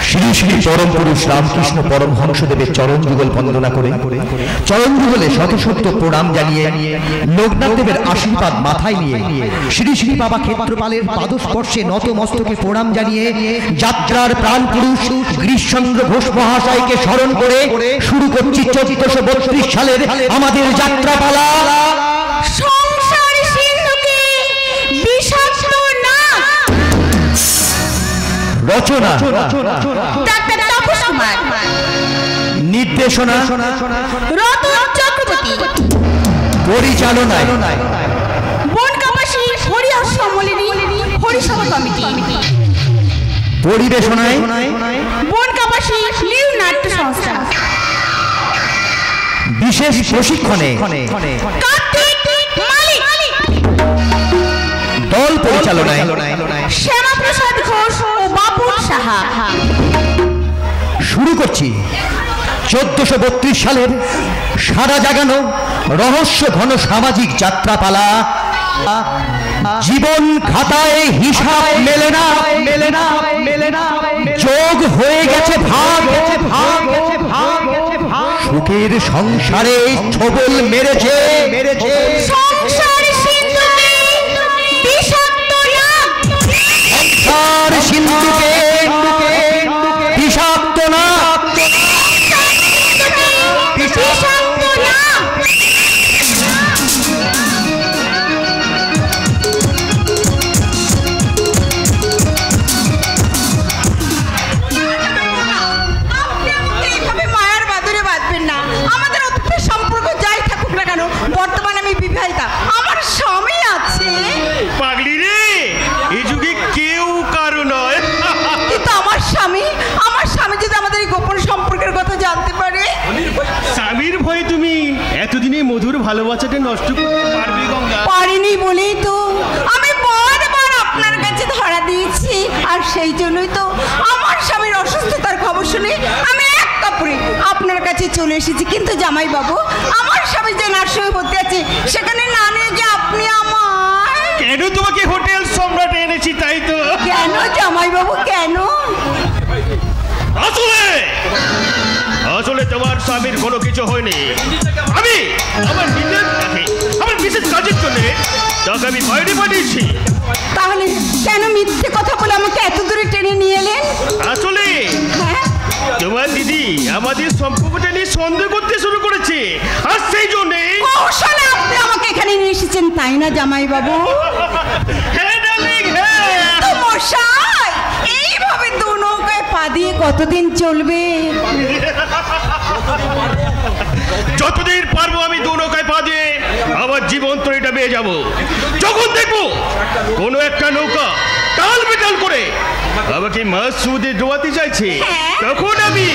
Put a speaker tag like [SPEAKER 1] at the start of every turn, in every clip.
[SPEAKER 1] শ্রী শ্রী পরম পুরুষ রামকৃষ্ণ পরমহংসদেবের চরণ যুগল বন্দনা করে চরণ যুগলে শত শত প্রণাম জানিয়ে লোকনাথ দেবের আশীর্বাদ মাথায় নিয়ে শ্রী শ্রী বাবা ক্ষেত্রপালের পাদস্পর্শে নত মস্তকে প্রণাম জানিয়ে যাত্রার প্রাণ পুরুষ গিরিশচন্দ্র ঘোষ মহাশয়কে স্মরণ করে শুরু করছি 1432 সালের আমাদের যাত্রাপালা। রচনা
[SPEAKER 2] ডাক্তার তাপস কুমার,
[SPEAKER 1] নির্দেশনা
[SPEAKER 2] রতন চক্রবর্তী,
[SPEAKER 1] পরিচালনায়
[SPEAKER 2] বনকাবাসী হরিহর সম্মেলনী হরিসভা কমিটি,
[SPEAKER 1] পরিবেশনায়
[SPEAKER 2] বনকাবাসী নিউ নাট্য সংস্থা,
[SPEAKER 1] বিশেষ প্রশিক্ষণে
[SPEAKER 2] কার্তিক মালিক,
[SPEAKER 1] দল পরিচালনায়
[SPEAKER 2] শ্যামাপ্রসাদ ঘোষ ও বাপুর সাহা।
[SPEAKER 1] শুরু করছি 1432 সালের সারা জাগানো রহস্য ঘন সামাজিক যাত্রাপালা। জীবন খাতায় হিসাব মেলে না যোগ হয়ে গেছে ভাগ, সুখের সংসারে ছবল মেরেছে সিন্ধুকে বিষাক্ত না
[SPEAKER 2] মায়ার বাদুরে বাঁধবেন না। আমাদের অতীতের সম্পর্ক যাই থাকুক না কেন, বর্তমানে আমি বিবাহিতা, আমার স্বামী আছে।
[SPEAKER 3] পাগলি রে, এই যুগে কেউ কারো নয়।
[SPEAKER 2] কিন্তু আমার স্বামী যদি আমাদের এই গোপন সম্পর্কের কথা জানতে পারে?
[SPEAKER 3] স্বামীর ভয়ে তুমি এতদিনে মধুর ভালোবাসাটা নষ্ট করতে পারবে গঙ্গা?
[SPEAKER 2] পারিনি বলেই তো আমি বারবার আপনার কাছে ধরা দিয়েছি, আর সেই জন্যই তো আমার স্বামীর অসুস্থতার খবর শুনে আমি এক কাপড়ে আপনার কাছে চলে এসেছি। কিন্তু জামাই বাবু, আমার স্বামী যে নার্সিংহোমে ভর্তি আছে, সেখানে না নিয়ে গিয়ে আপনি আমার
[SPEAKER 3] কেন তোমাকে হোটেল সম্রাট এনেছি তাই তো?
[SPEAKER 2] কেন জামাই বাবু, কেন?
[SPEAKER 3] আসলে তোমার স্বামীর কোনো কিছু হয়নি। আমি আমার বিশেষ কাজের জন্য তাকে আমি বাইরে পাঠিয়েছি।
[SPEAKER 2] তাহলে কেন মিথ্যে কথা বলে আমাকে এত দূরে টেনে নিয়ে এলেন?
[SPEAKER 3] আসলে তোমার দিদি আমাদের সম্পর্কটা নিয়ে সন্দেহ করতে শুরু করেছে, আর সেই জন্যে
[SPEAKER 2] কৌশলে আপনি আমাকে এখানে নিয়ে এসেছেন, তাই না জামাই বাবু?
[SPEAKER 3] হ্যাঁ ডার্লিং, হ্যাঁ।
[SPEAKER 2] তো মশাই, এইভাবে দু নৌকায় পা দিয়ে কতদিন চলবে?
[SPEAKER 3] যতদিন পারবো আমি দু নৌকায় পা দিয়ে আমার জীবন তরিটা বেয়ে যাবো। যখন দেখবো কোনো একটা নৌকা টাল বেটাল করে আমাকে মাছ সমুদ্রে ডোবাতে চাইছে, তখন আমি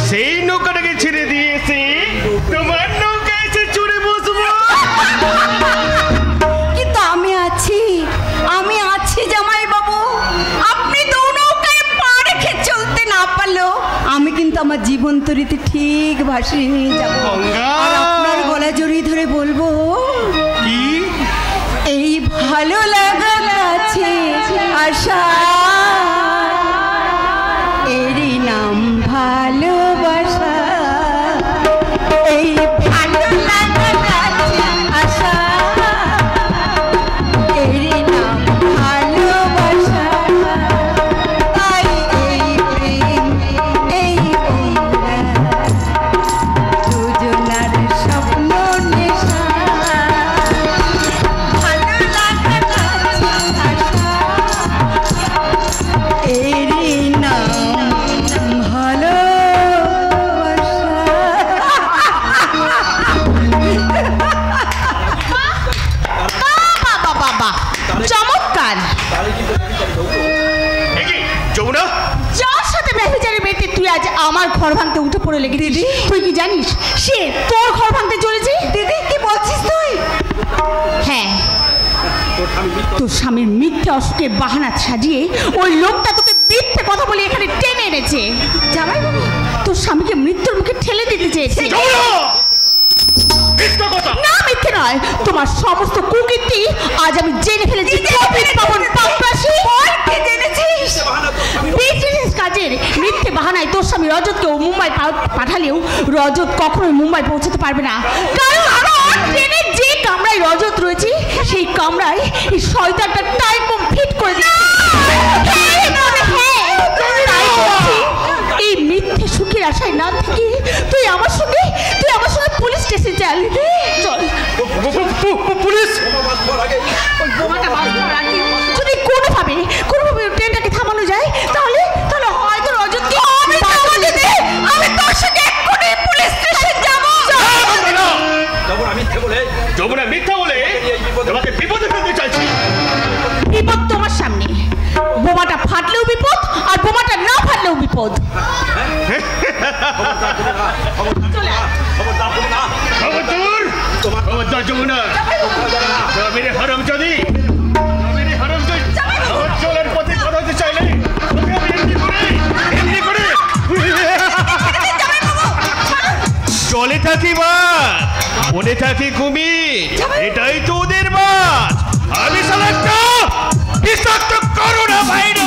[SPEAKER 3] সেই নৌকাটাকে ছেড়ে দিয়েছি, তোমার নৌকা এসে চড়ে বসবো।
[SPEAKER 2] কিন্তু আমি আছি জামাই বাবু। আপনি দু নৌকায় পা রেখে চলতে না পারলেও আমি কিন্তু আমার জীবন তরিতে ঠিক ভাসিয়ে নিয়ে যাবো, আর আপনার গলা জড়িয়ে ধরে বলবো,
[SPEAKER 3] কি
[SPEAKER 2] এই ভালো লাগা আছে আশা, এরই নাম ভালোবাসা। এই ভালো লাগা আছে আশা, এরই নাম ভালোবাসা। তাই এই প্রেম, এই দুজনার স্বপ্ন নেশা। ভালো লাগা আছে আশা, এরই নাম ভালোবাসা। চমৎকার!
[SPEAKER 3] যমুনা,
[SPEAKER 2] যার সাথে মেহেজারি বেটে তুই আজ আমার ঘর ভাঙতে উঠে পড়ে লেগেছিস, তুই কি জানিস সে তোর ঘর ভাঙতে চলেছে? দিদি, কি বলছিস তুই? হ্যাঁ, তোর স্বামীর মিথ্যে অসুখে বাহানা সাজিয়ে ওই লোকটা তোকে মিথ্যে কথা বলে এখানে টেনে এনেছে। জামাই বাবু, তোর স্বামীকে মৃত্যুর মুখে ঠেলে দিতে চেয়েছে। না, মিথ্যে নয়, তোমার সমস্ত কুকীর্তি আজ আমি জেনে ফেলেছি। রজতকে মুম্বাই পাঠালেও রজত কখনোই মুম্বাই পৌঁছাতে পারবে না, কারণ ট্রেনের যে কামরায় রজত রয়েছে সেই কামরায় এই শয়তানটা টাইম বম ফিট করে দিয়েছে। এই মিথ্যে সুখের আশায় না থেকে তুই আমার সঙ্গে পুলিশ স্টেশনে চল।
[SPEAKER 3] পুলিশ
[SPEAKER 2] যদি কোনোভাবে ট্রেনটাকে থামানো যায় তাহলে হয়তো রজতকে আমি তোর সঙ্গে এক্ষুনি পুলিশ স্টেশন যাবো।
[SPEAKER 3] যমুনা মিথ্যা বলে তোমাকে বিপদে ফেলতে চাইছি।
[SPEAKER 2] বিপদ তোমার সামনে, বোমাটা ফাটলেও বিপদ আর বোমাটা না ফাটলেও বিপদ।
[SPEAKER 3] যমুনা মেরে হারামজাদি, চলার পথে করাতে চাইলে এমনি করে চলে থাকি বা মনে থাকি কুমির, এটাই তো ওদের বাস। আমি সালাদটা বিষাক্ত করোনা ভাইরাস।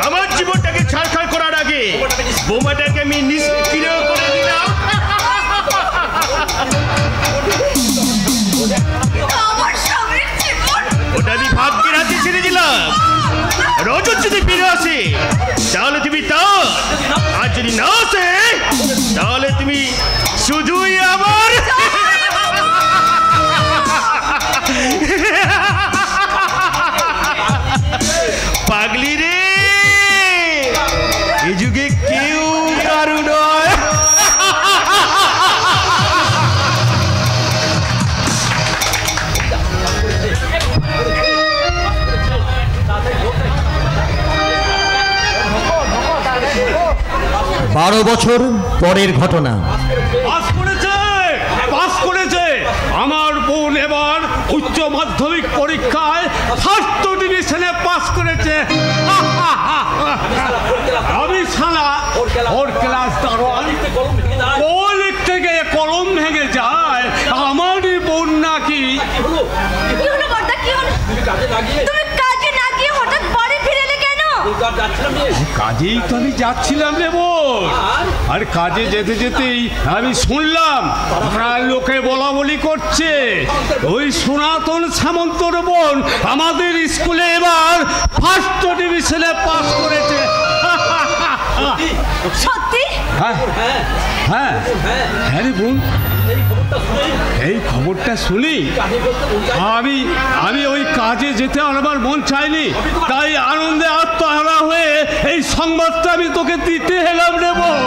[SPEAKER 3] আমার জীবনটাকে ছাড়খাড় করার আগে বোমাটাকে আমি নিষ্ক্রিয় করে দিলাম। ওটা আমি ভাগ্যের হাতে ছেড়ে দিলাম। রজত যদি ফিরে আসে তাহলে তুমি তার, আর যদি না আসে তাহলে তুমি শুধুই আমার। পাগলি রে, এই যুগে কেউ কারু নয়।
[SPEAKER 1] বারো বছর পরের ঘটনা।
[SPEAKER 4] পাস করেছে আমার বোন, এবার উচ্চ মাধ্যমিক পরীক্ষায় ফার্স্ট ডিভিশনে পাস করেছে। আমি শালা ওর ক্লাস ওর থেকে কলম ভেঙে যায়। আমারই বোন নাকি কাজেই তো আমি যাচ্ছিলাম রে বোন, আর কাজে যেতে যেতেই আমি শুনলাম প্রায় লোকে বলা বলি করছে ওই সনাতন সামন্তর বোন আমাদের স্কুলে এবার ফার্স্ট ডিভিশনে পাস করেছে।
[SPEAKER 2] সত্যি?
[SPEAKER 4] হ্যাঁ হ্যাঁ হ্যাঁ রে বোন, এই খবরটা শুনি আমি ওই কাজে যেতে আমার মন চাইনি, তাই আনন্দে আত্মহারা হয়ে এই সংবাদটা আমি তোকে দিতে এলাম রে বোন।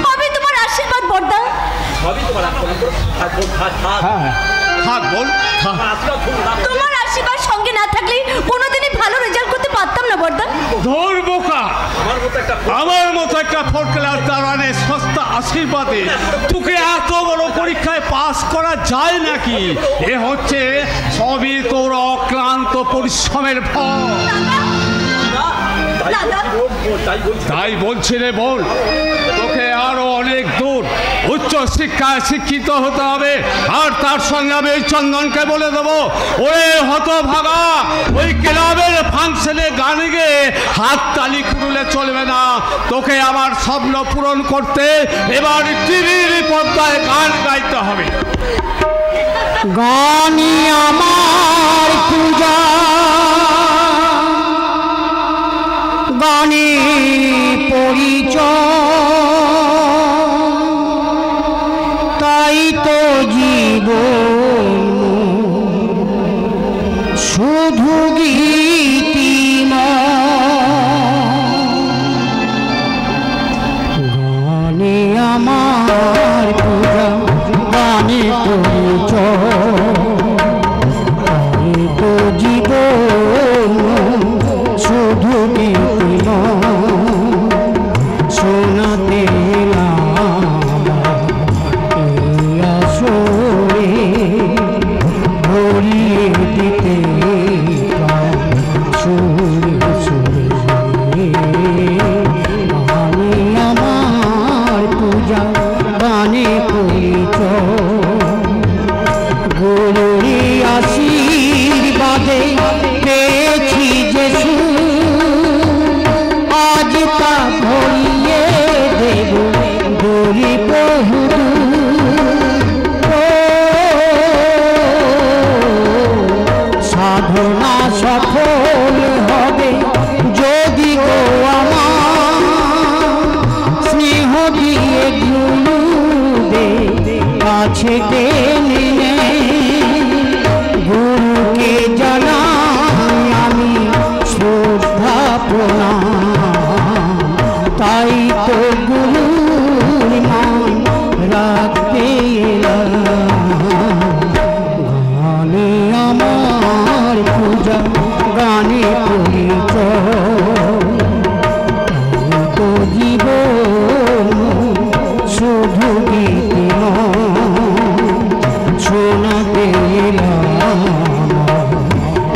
[SPEAKER 2] সবই তোমার আশীর্বাদ বড়দা।
[SPEAKER 4] হ্যাঁ থাক বোন,
[SPEAKER 2] তোমার আশীর্বাদ সঙ্গে না থাকলে কোনোদিনই ভালো রেজাল্ট করতে পারতাম না বড়দা।
[SPEAKER 4] ধর বোকা, আমার মতো একটা ফোর্থ ক্লাস দাঁড়ানে সস্তা আশীর্বাদে তোকে এত বড় পরীক্ষায় পাস করা যায় নাকি? এ হচ্ছে সবই তোর অক্লান্ত পরিশ্রমের ফল। তাই বলছি রে বোন, তোকে আরো অনেক দূর উচ্চ শিক্ষায় শিক্ষিত হতে হবে। আর তার সঙ্গে আমি ওই চন্দনকে বলে দেবো, ওরে হতভাগা, ওই ক্লাবের ফাংশনে গান গেয়ে হাত তালি কুড়ুলে চলবে না। তোকে আমার স্বপ্ন পূরণ করতে এবার টিভির পর্দায় গান গাইতে হবে।
[SPEAKER 2] গানি আমার পূজা, গানে পরিচয়, তাই তো জীবন শুধু গীতিময়। গানে আমার পূজা, গানে পরিচয়, তাই তো জীবন শুধু গীতিময়।
[SPEAKER 5] কাছে টেনে গুরুকে জানাই আমি শ্রদ্ধা প্রণাম, তাই তো গুরুর মান রাখতে এলাম। গানে আমার পূজা, গানে পরিচয়, তো জীবন শুধু গীতি শোনাতে এলাম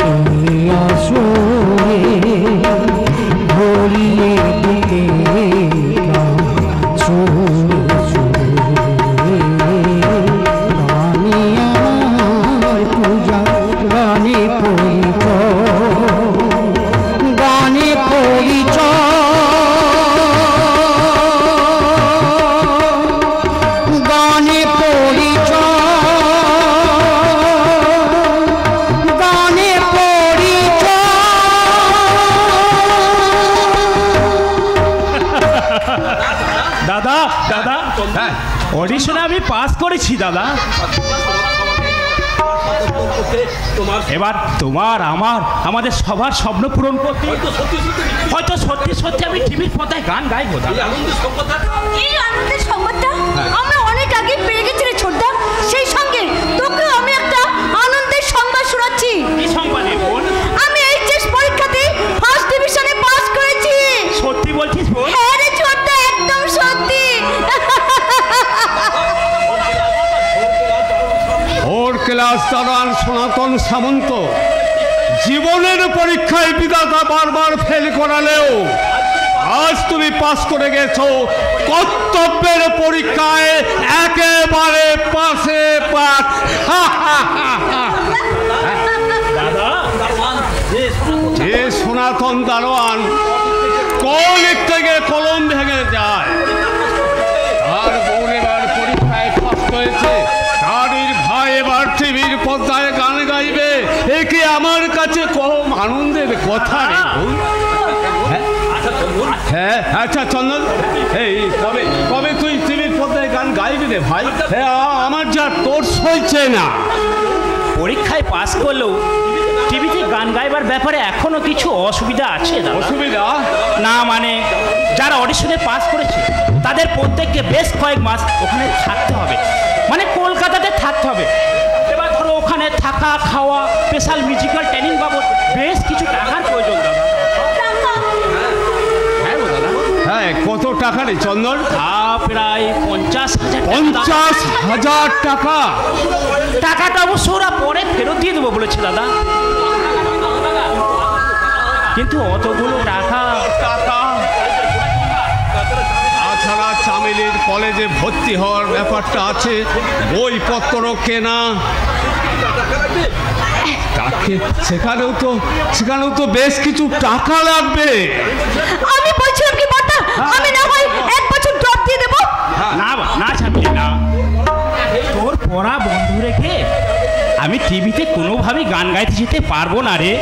[SPEAKER 5] এই আসরে ভরিয়ে দিতে সুরে সুরে। গানে আমার পূজা, গানে পরিচয়, গানে পরিচয়, গানে পরিচয়, গানে পরিচয়।
[SPEAKER 6] দাদা দাদা অডিশনে আমি পাস করেছি দাদা। এবার তোমার আমার আমাদের সবার স্বপ্ন পূরণ করতে হয়তো সত্যি সত্যি আমি টিভির পর্দায় গান গাইবো।
[SPEAKER 2] এই আনন্দের সংবাদটা আমরা অনেক আগে পেয়ে গেছি রে ছোটদা। সেই সঙ্গে তোকে আমি একটা আনন্দের সংবাদ শোনাচ্ছি।
[SPEAKER 6] কি সংবাদ বোন?
[SPEAKER 2] আমি এইচএস পরীক্ষাতে ফার্স্ট ডিভিশনে পাস করেছি।
[SPEAKER 6] সত্যি বলছিস বোন?
[SPEAKER 2] হ্যাঁ রে ছোটদা, একদম সত্যি।
[SPEAKER 4] ওর ক্লাস দাঁড়ান সনাতন সামন্ত জীবনের পরীক্ষায় বিধাতা বারবার ফেল করালেও আজ তুমি পাস করে গেছো। কর্তব্যের পরীক্ষায় একেবারে পাশে পাস। যে সনাতন দারোয়ান কলিগ থেকে কলম ভেঙে যায়, আর বোন এবার পরীক্ষায় পাস হয়েছে, গাড়ির ভাই এবার টিভির পর্দায় গান গাইবে, একে আমার কাছে কম আনন্দের কথা রে বোন। হ্যাঁ আচ্ছা চন্দন, এই কবে কবে তুই টিভির পর্দায় গান গাইবি রে ভাই? হ্যাঁ আমার যা তোর সইছে না।
[SPEAKER 6] পরীক্ষায় পাস করলেও টিভিতে গান গাইবার ব্যাপারে এখনো কিছু অসুবিধা আছে দাদা।
[SPEAKER 4] অসুবিধা
[SPEAKER 6] না মানে যারা অডিশনে পাস করেছে তাদের প্রত্যেককে বেশ কয়েক মাস ওখানে থাকতে হবে, মানে কলকাতাতে থাকতে হবে। এবার ধরো ওখানে থাকা খাওয়া স্পেশাল মিউজিক্যাল ট্রেনিং বাবদ বেশ কিছু টাকার প্রয়োজন দাদা। হ্যাঁ গো দাদা।
[SPEAKER 4] হ্যাঁ কত টাকা রে চন্দন?
[SPEAKER 6] প্রায় 50,000।
[SPEAKER 4] 50,000 টাকা?
[SPEAKER 6] টাকাটা অবশ্য ওরা পরে ফেরত দিয়ে দেবো বলেছে দাদা, কিন্তু অতগুলো টাকা
[SPEAKER 4] তাছাড়া চামেলির কলেজে ভর্তি হওয়ার ব্যাপারটা আছে, বইপত্র কেনা, তাকে সেখানেও তো বেশ কিছু টাকা লাগবে।
[SPEAKER 2] আমি বলছিলাম কি মাতা, আমি না হয় 1 বছর ড্রপ দিয়ে দেবো।
[SPEAKER 6] না না ছাড়বি না, তোর পড়া বন্ধ রেখে আমি টিভিতে কোনোভাবেই গান গাইতে যেতে পারবো না রে।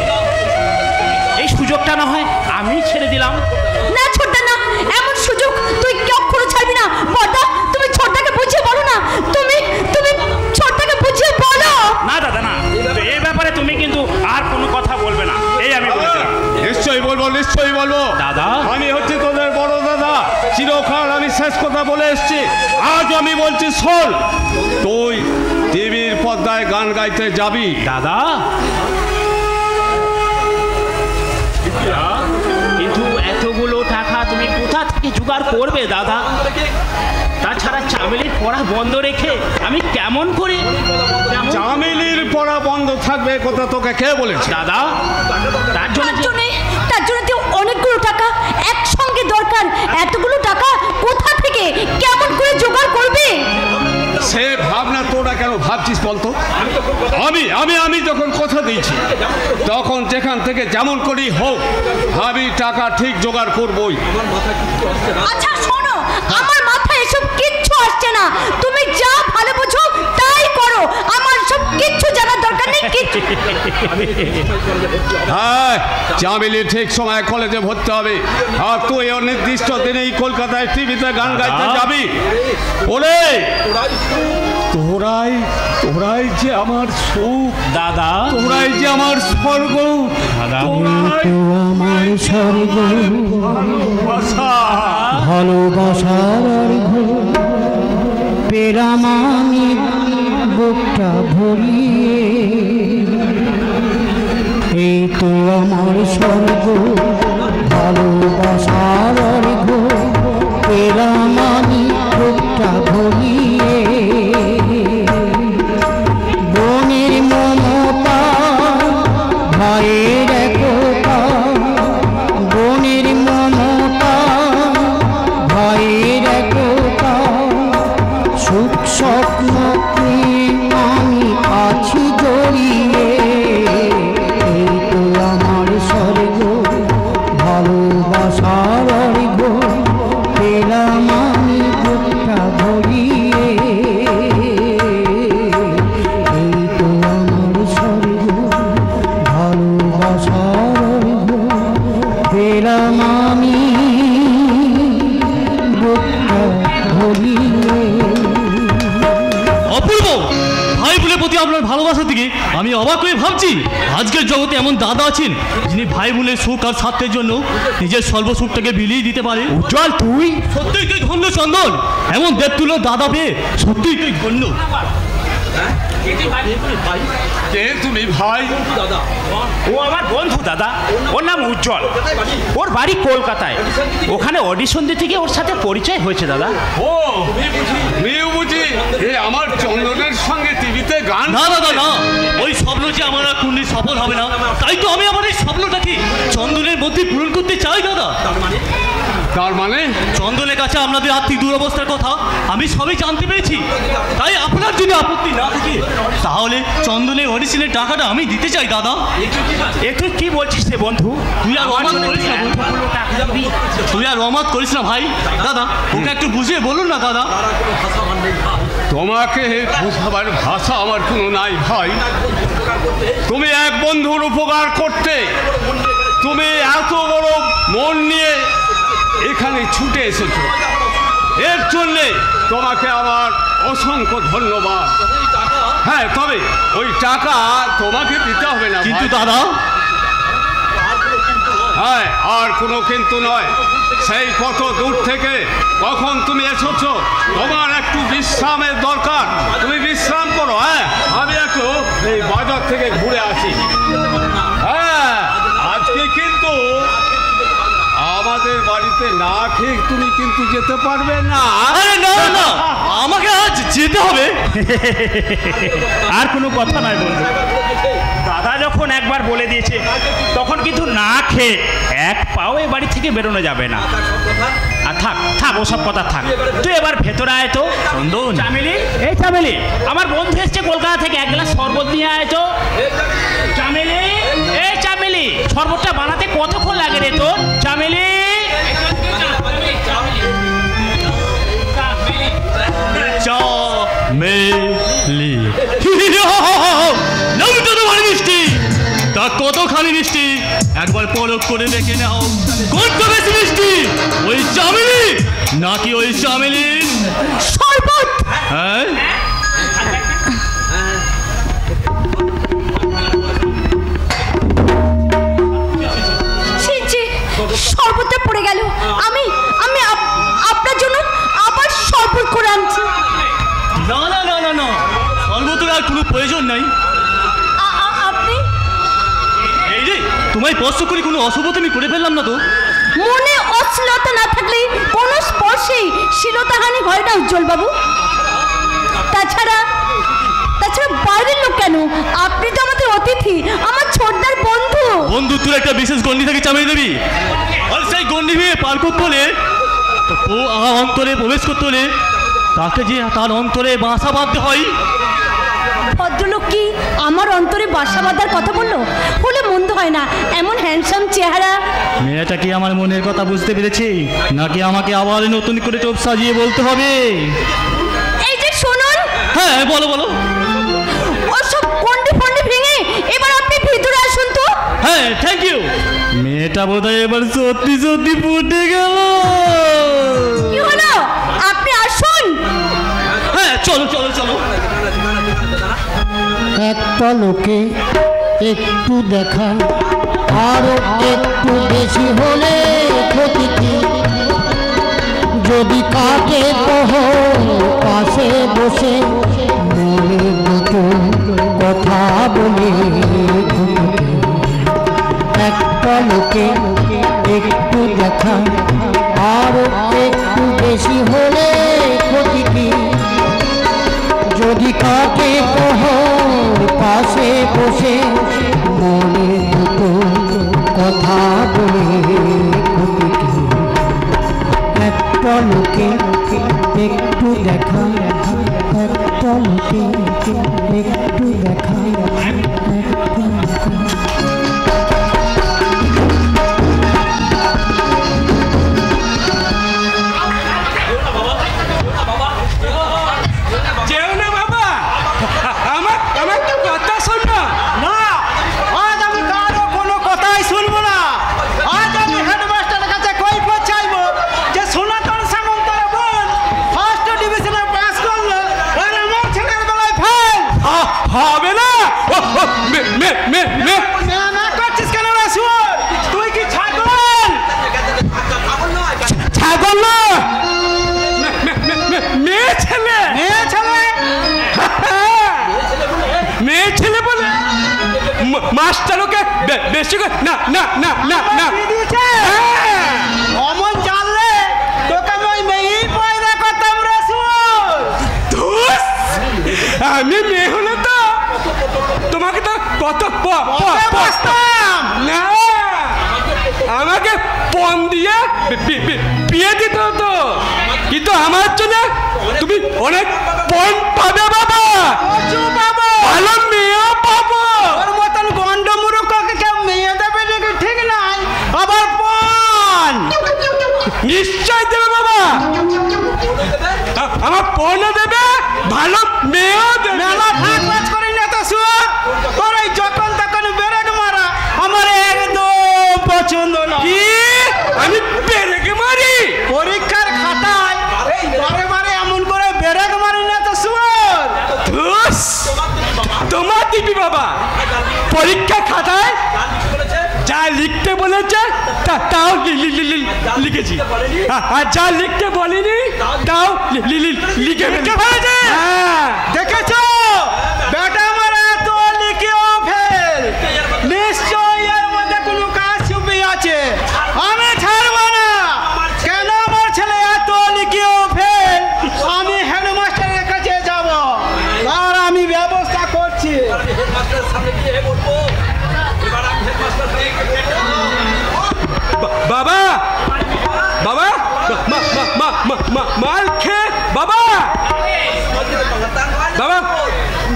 [SPEAKER 6] এই সুযোগটা না হয় আমি ছেড়ে দিলাম।
[SPEAKER 2] না ছোটদা না, এমন সুযোগ তুই কখনো ছাড়বি না। বড়দা তুমি ছোটদাকে বুঝিয়ে বলো না, তুমি ছোটদাকে বুঝিয়ে বলো।
[SPEAKER 6] না দাদা না, এই ব্যাপারে তুমি কিন্তু আর কোনো কথা বলবে না, এই আমি বলে দিলাম।
[SPEAKER 4] নিশ্চয়ই বলবো
[SPEAKER 6] দাদা।
[SPEAKER 4] আমি হচ্ছে তোদের বড় দাদা, চিরকাল আমি শেষ কথা বলে এসছি, আজ আমি বলছি শোন, তুই টিভির পর্দায় গান গাইতে যাবি।
[SPEAKER 6] দাদা কিন্তু এতগুলো টাকা তুমি কোথা থেকে জোগাড় করবে দাদা? তাছাড়া চামেলির পড়া বন্ধ রেখে আমি কেমন করে?
[SPEAKER 4] চামেলির পড়া বন্ধ থাকবে কথা তোকে কে বলেছে?
[SPEAKER 6] দাদা তার জন্য
[SPEAKER 2] তো অনেকগুলো টাকা একসঙ্গে দরকার। এতগুলো টাকা কোথা থেকে কেমন করে জোগাড় করবে?
[SPEAKER 4] সে ভাবনা তোরা কেন ভাবছিস বলতো? আমি যখন কথা দিয়েছি তখন যেখান থেকে যেমন করেই হোক ভাবি টাকা ঠিক জোগাড় করবই।
[SPEAKER 2] আচ্ছা শোনো, আমার মাথায় এসব কিচ্ছু আসছে না। তুমি যা ভালো বুঝো তাই করো, আমার সব কিচ্ছু জানার দরকার নেই।
[SPEAKER 4] হ্যাঁ, চামেলি ঠিক সময় কলেজে ভর্তি হবে, আর তুই অনির্দিষ্ট দিনেই কলকাতায় টিভিতে গান গাইতে যাবি। ওরে তোরাই যে আমার সুখ
[SPEAKER 6] দাদা,
[SPEAKER 4] তোরাই যে আমার স্বর্গ,
[SPEAKER 5] আমার স্বর্গ ভালোবাসার পেলাম আমি বুকটা ভরিয়ে, এই তো আমার স্বর্গ ভালোবাসার পেলাম আমি বুকটা ভরিয়ে। বনের মমতা ভাইয়ের একতা, বনের মমতা ভাইয়ের একতা, সুখ স্বপ্ন আমি আছি জড়িয়ে, এই তো আমার স্বর্গ ভালোবাসার অর্ঘ পেলাম আমি বুকটা ভরিয়ে, এই তো আমার স্বর্গ ভালোবাসার অর্ঘ পেলাম আমি বুকটা ভরিয়ে।
[SPEAKER 7] অপূর্ব, ভাই বোনের প্রতি আপনার ভালোবাসা থেকে আমি অবাক হয়ে ভাবছি আজকের জগতে এমন দাদা আছেন যিনি ভাই বোনের সুখ আর স্বার্থের জন্য নিজের সর্বসুখটাকে বিলিয়ে দিতে পারে।
[SPEAKER 1] উজ্জ্বল তুই
[SPEAKER 7] সত্যিই তুই ধন্য চন্দন, এমন দেবতুল্য দাদা পেয়ে সত্যিই তুই ধন্য।
[SPEAKER 4] কে তুমি ভাই?
[SPEAKER 6] ও আমার বন্ধু দাদা, ওর নাম উজ্জ্বল, ওর বাড়ি কলকাতায়, ওখানে অডিশন দিতে গিয়ে ওর সাথে পরিচয় হয়েছে দাদা।
[SPEAKER 4] ও মেয়ে বুঝি এ আমার চন্দনের সঙ্গে টিভিতে গান?
[SPEAKER 7] না দাদা না, ওই স্বপ্ন যে আমার আর কোনদিন সফল হবে না, তাই তো আমি আমার এই স্বপ্নটাকে চন্দনের মধ্যে পূরণ করতে চাই দাদা।
[SPEAKER 4] তার মানে
[SPEAKER 7] চন্দনের কাছে আপনাদের আর্থিক দুরবস্থার কথা আমি সবই জানতে পেরেছি, তাই আপনার যদি আপত্তি না থাকে তাহলে চন্দনের অডিশনের টাকাটা আমি দিতে চাই দাদা।
[SPEAKER 6] এ তুই কি বলছিস রে বন্ধু?
[SPEAKER 7] তুই আর অমাত করিস না বন্ধু, তুই আর অমাত করিস না ভাই। দাদা ওকে একটু বুঝিয়ে বলুন না দাদা।
[SPEAKER 4] তোমাকে বুঝাবার ভাষা আমার কোনো নাই ভাই। তুমি এক বন্ধুর উপকার করতে তুমি এত বড় মন নিয়ে এখানে ছুটে এসেছো, এর জন্যে তোমাকে আমার অসংখ্য ধন্যবাদ। হ্যাঁ, তবে ওই টাকা তোমাকে দিতে হবে না
[SPEAKER 7] কিন্তু
[SPEAKER 4] ভাই।
[SPEAKER 7] দাদা,
[SPEAKER 4] হ্যাঁ, আর কোনো কিন্তু নয়। সেই কত দূর থেকে কখন তুমি এসেছো, তোমার একটু বিশ্রামের দরকার, তুমি বিশ্রাম করো। হ্যাঁ, আমি একটু এই বাজার থেকে ঘুরে আসি। হ্যাঁ, আজকে কিন্তু আমাদের বাড়িতে না খেয়ে তুমি কিন্তু যেতে পারবে না।
[SPEAKER 7] আরে না না, আমাকে আজ যেতে হবে।
[SPEAKER 6] আর কোনো কথা নয় বন্ধু, দাদা যখন একবার বলে দিয়েছে তখন কিন্তু না খেয়ে এক পাও এ বাড়ি থেকে বেরোনো যাবে না। আর থাক থাক, ওসব কথা থাক, তুই এবার ভেতরে আয় তো।
[SPEAKER 7] চন্দন,
[SPEAKER 6] চামেলি, এই চামেলি, আমার বন্ধু এসছে কলকাতা থেকে, এক গ্লাস শরবত নিয়ে আয় তো। চামেলি, এই চামেলি, শরবতটা বানাতে কতক্ষণ লাগে রে তোর? চামেলি,
[SPEAKER 7] চামেলি মিষ্টি, তা কতখানি মিষ্টি একবার পরখ করে দেখে নাও। কোনটা বেশি মিষ্টি, ওই চামেলি নাকি ওই চামেলির
[SPEAKER 2] শরবত?
[SPEAKER 7] হ্যাঁ,
[SPEAKER 2] শরবতটা পড়ে গেল, আমি আমি আপনার জন্য আবার শরবত করে আনছি।
[SPEAKER 7] না না না না না, শরবতের আর কোনো প্রয়োজন নাই।
[SPEAKER 2] আপনি
[SPEAKER 7] এই যে তোমায় স্পর্শ করে কোনো অশুভতা আমি করে ফেললাম না তো?
[SPEAKER 2] মনে অশ্লীলতা না থাকলে কোনো স্পর্শেই শ্লীলতাহানি হয় না উজ্জ্বল বাবু। তাছাড়া বাইরের লোক কেন, আপনি তো আমাদের অতিথি, আমার ছোটদার বন্ধু।
[SPEAKER 7] বন্ধুত্বের একটা বিশেষ গণ্ডি থেকে চামিয়ে দেবি, আর সেই গণ্ডি ভেঙে পার করতে হলে ও অন্তরে প্রবেশ করতে হলে তাকে যে তার অন্তরে বাসা বাঁধতে হয়।
[SPEAKER 2] ভদ্রলোক কি আমার অন্তরে বাসা বাঁধার কথা বললো? হলে মন্দ হয় না, এমন হ্যান্ডসাম চেহারা।
[SPEAKER 7] মেয়েটা কি আমার মনের কথা বুঝতে পেরেছে, নাকি আমাকে আবার নতুন করে টোপ সাজিয়ে বলতে হবে?
[SPEAKER 2] এই যে শুনুন।
[SPEAKER 7] হ্যাঁ বলো বলো।
[SPEAKER 2] ওসব গন্ডি ফন্ডি ভেঙে এবার
[SPEAKER 7] মেয়েটা বোধহয় এবার সত্যি সত্যি ফুটে গেল।
[SPEAKER 2] কি হলো? আপনি আসুন।
[SPEAKER 7] হ্যাঁ চলো চলো চলো।
[SPEAKER 5] একটা লোকে একটু দেখা, আরো একটু বেশি হলে ক্ষতি কি? যদি কাকে কহ পাশে বসে মনে দুটো কথা বলে ক্ষতি কি? একটা লোকে একটু দেখা, আরো একটু বেশি হলে ক্ষতি কি? যদি কাকে কহ পাশে বসে মনে দুটো কথা বলে ক্ষতি কি? একটা লোকে একটু দেখা, একটা লোকে একটু দেখা, একটা লোকে।
[SPEAKER 4] মাস্টারকে বেশি না না না না না
[SPEAKER 8] অমন জানলে তোকে আমি ওই মেয়েই পয়দা করতাম রে শুন।
[SPEAKER 4] আমি মেয়ে হলে তো তোমাকে তো কত না আমাকে পণ দিয়ে বিয়ে দিতে হতো, কিন্তু আমার জন্য তুমি অনেক পণ পাবে বাবা, ভালো মেয়েও পাবো।
[SPEAKER 8] ওর মতন গন্ড মুরুখকে কেউ মেয়ে দেবে নাকি ঠিক নাই, আবার পণ
[SPEAKER 4] নিশ্চয় দেবে বাবা, আমার পণও দেবে ভালো মেয়েও দেবে।
[SPEAKER 8] মেলা ঠাক বাজ করি না তো শুন, তোর এই যখন তখন বেরেক মারা আমার একদম পছন্দ না।
[SPEAKER 4] কি আমি বেরেক মারি?
[SPEAKER 8] পরীক্ষার খাতায় বারে বারে এমন করে বেরেক মারি না তো শুন।
[SPEAKER 4] তোমার দিবি বাবা পরীক্ষা খাতায় যা লিখতে বলেছে তাও লিখেছি, আর যা লিখতে বলিনি তাও লিখে ফেলেছে।
[SPEAKER 8] দেখেছো বেটা আমার এত লিখেও ফেল, নিশ্চয়ই এর মধ্যে কোনো কাজ ছুপি আছে, আমি ছাড়বো না। কেন আমার ছেলে এত লিখেও ফেল? আমি হেডমাস্টারের কাছে যাব, আর আমি ব্যবস্থা করছি।
[SPEAKER 4] বাবা বাবা মাল খেয়ে বাবা বাবা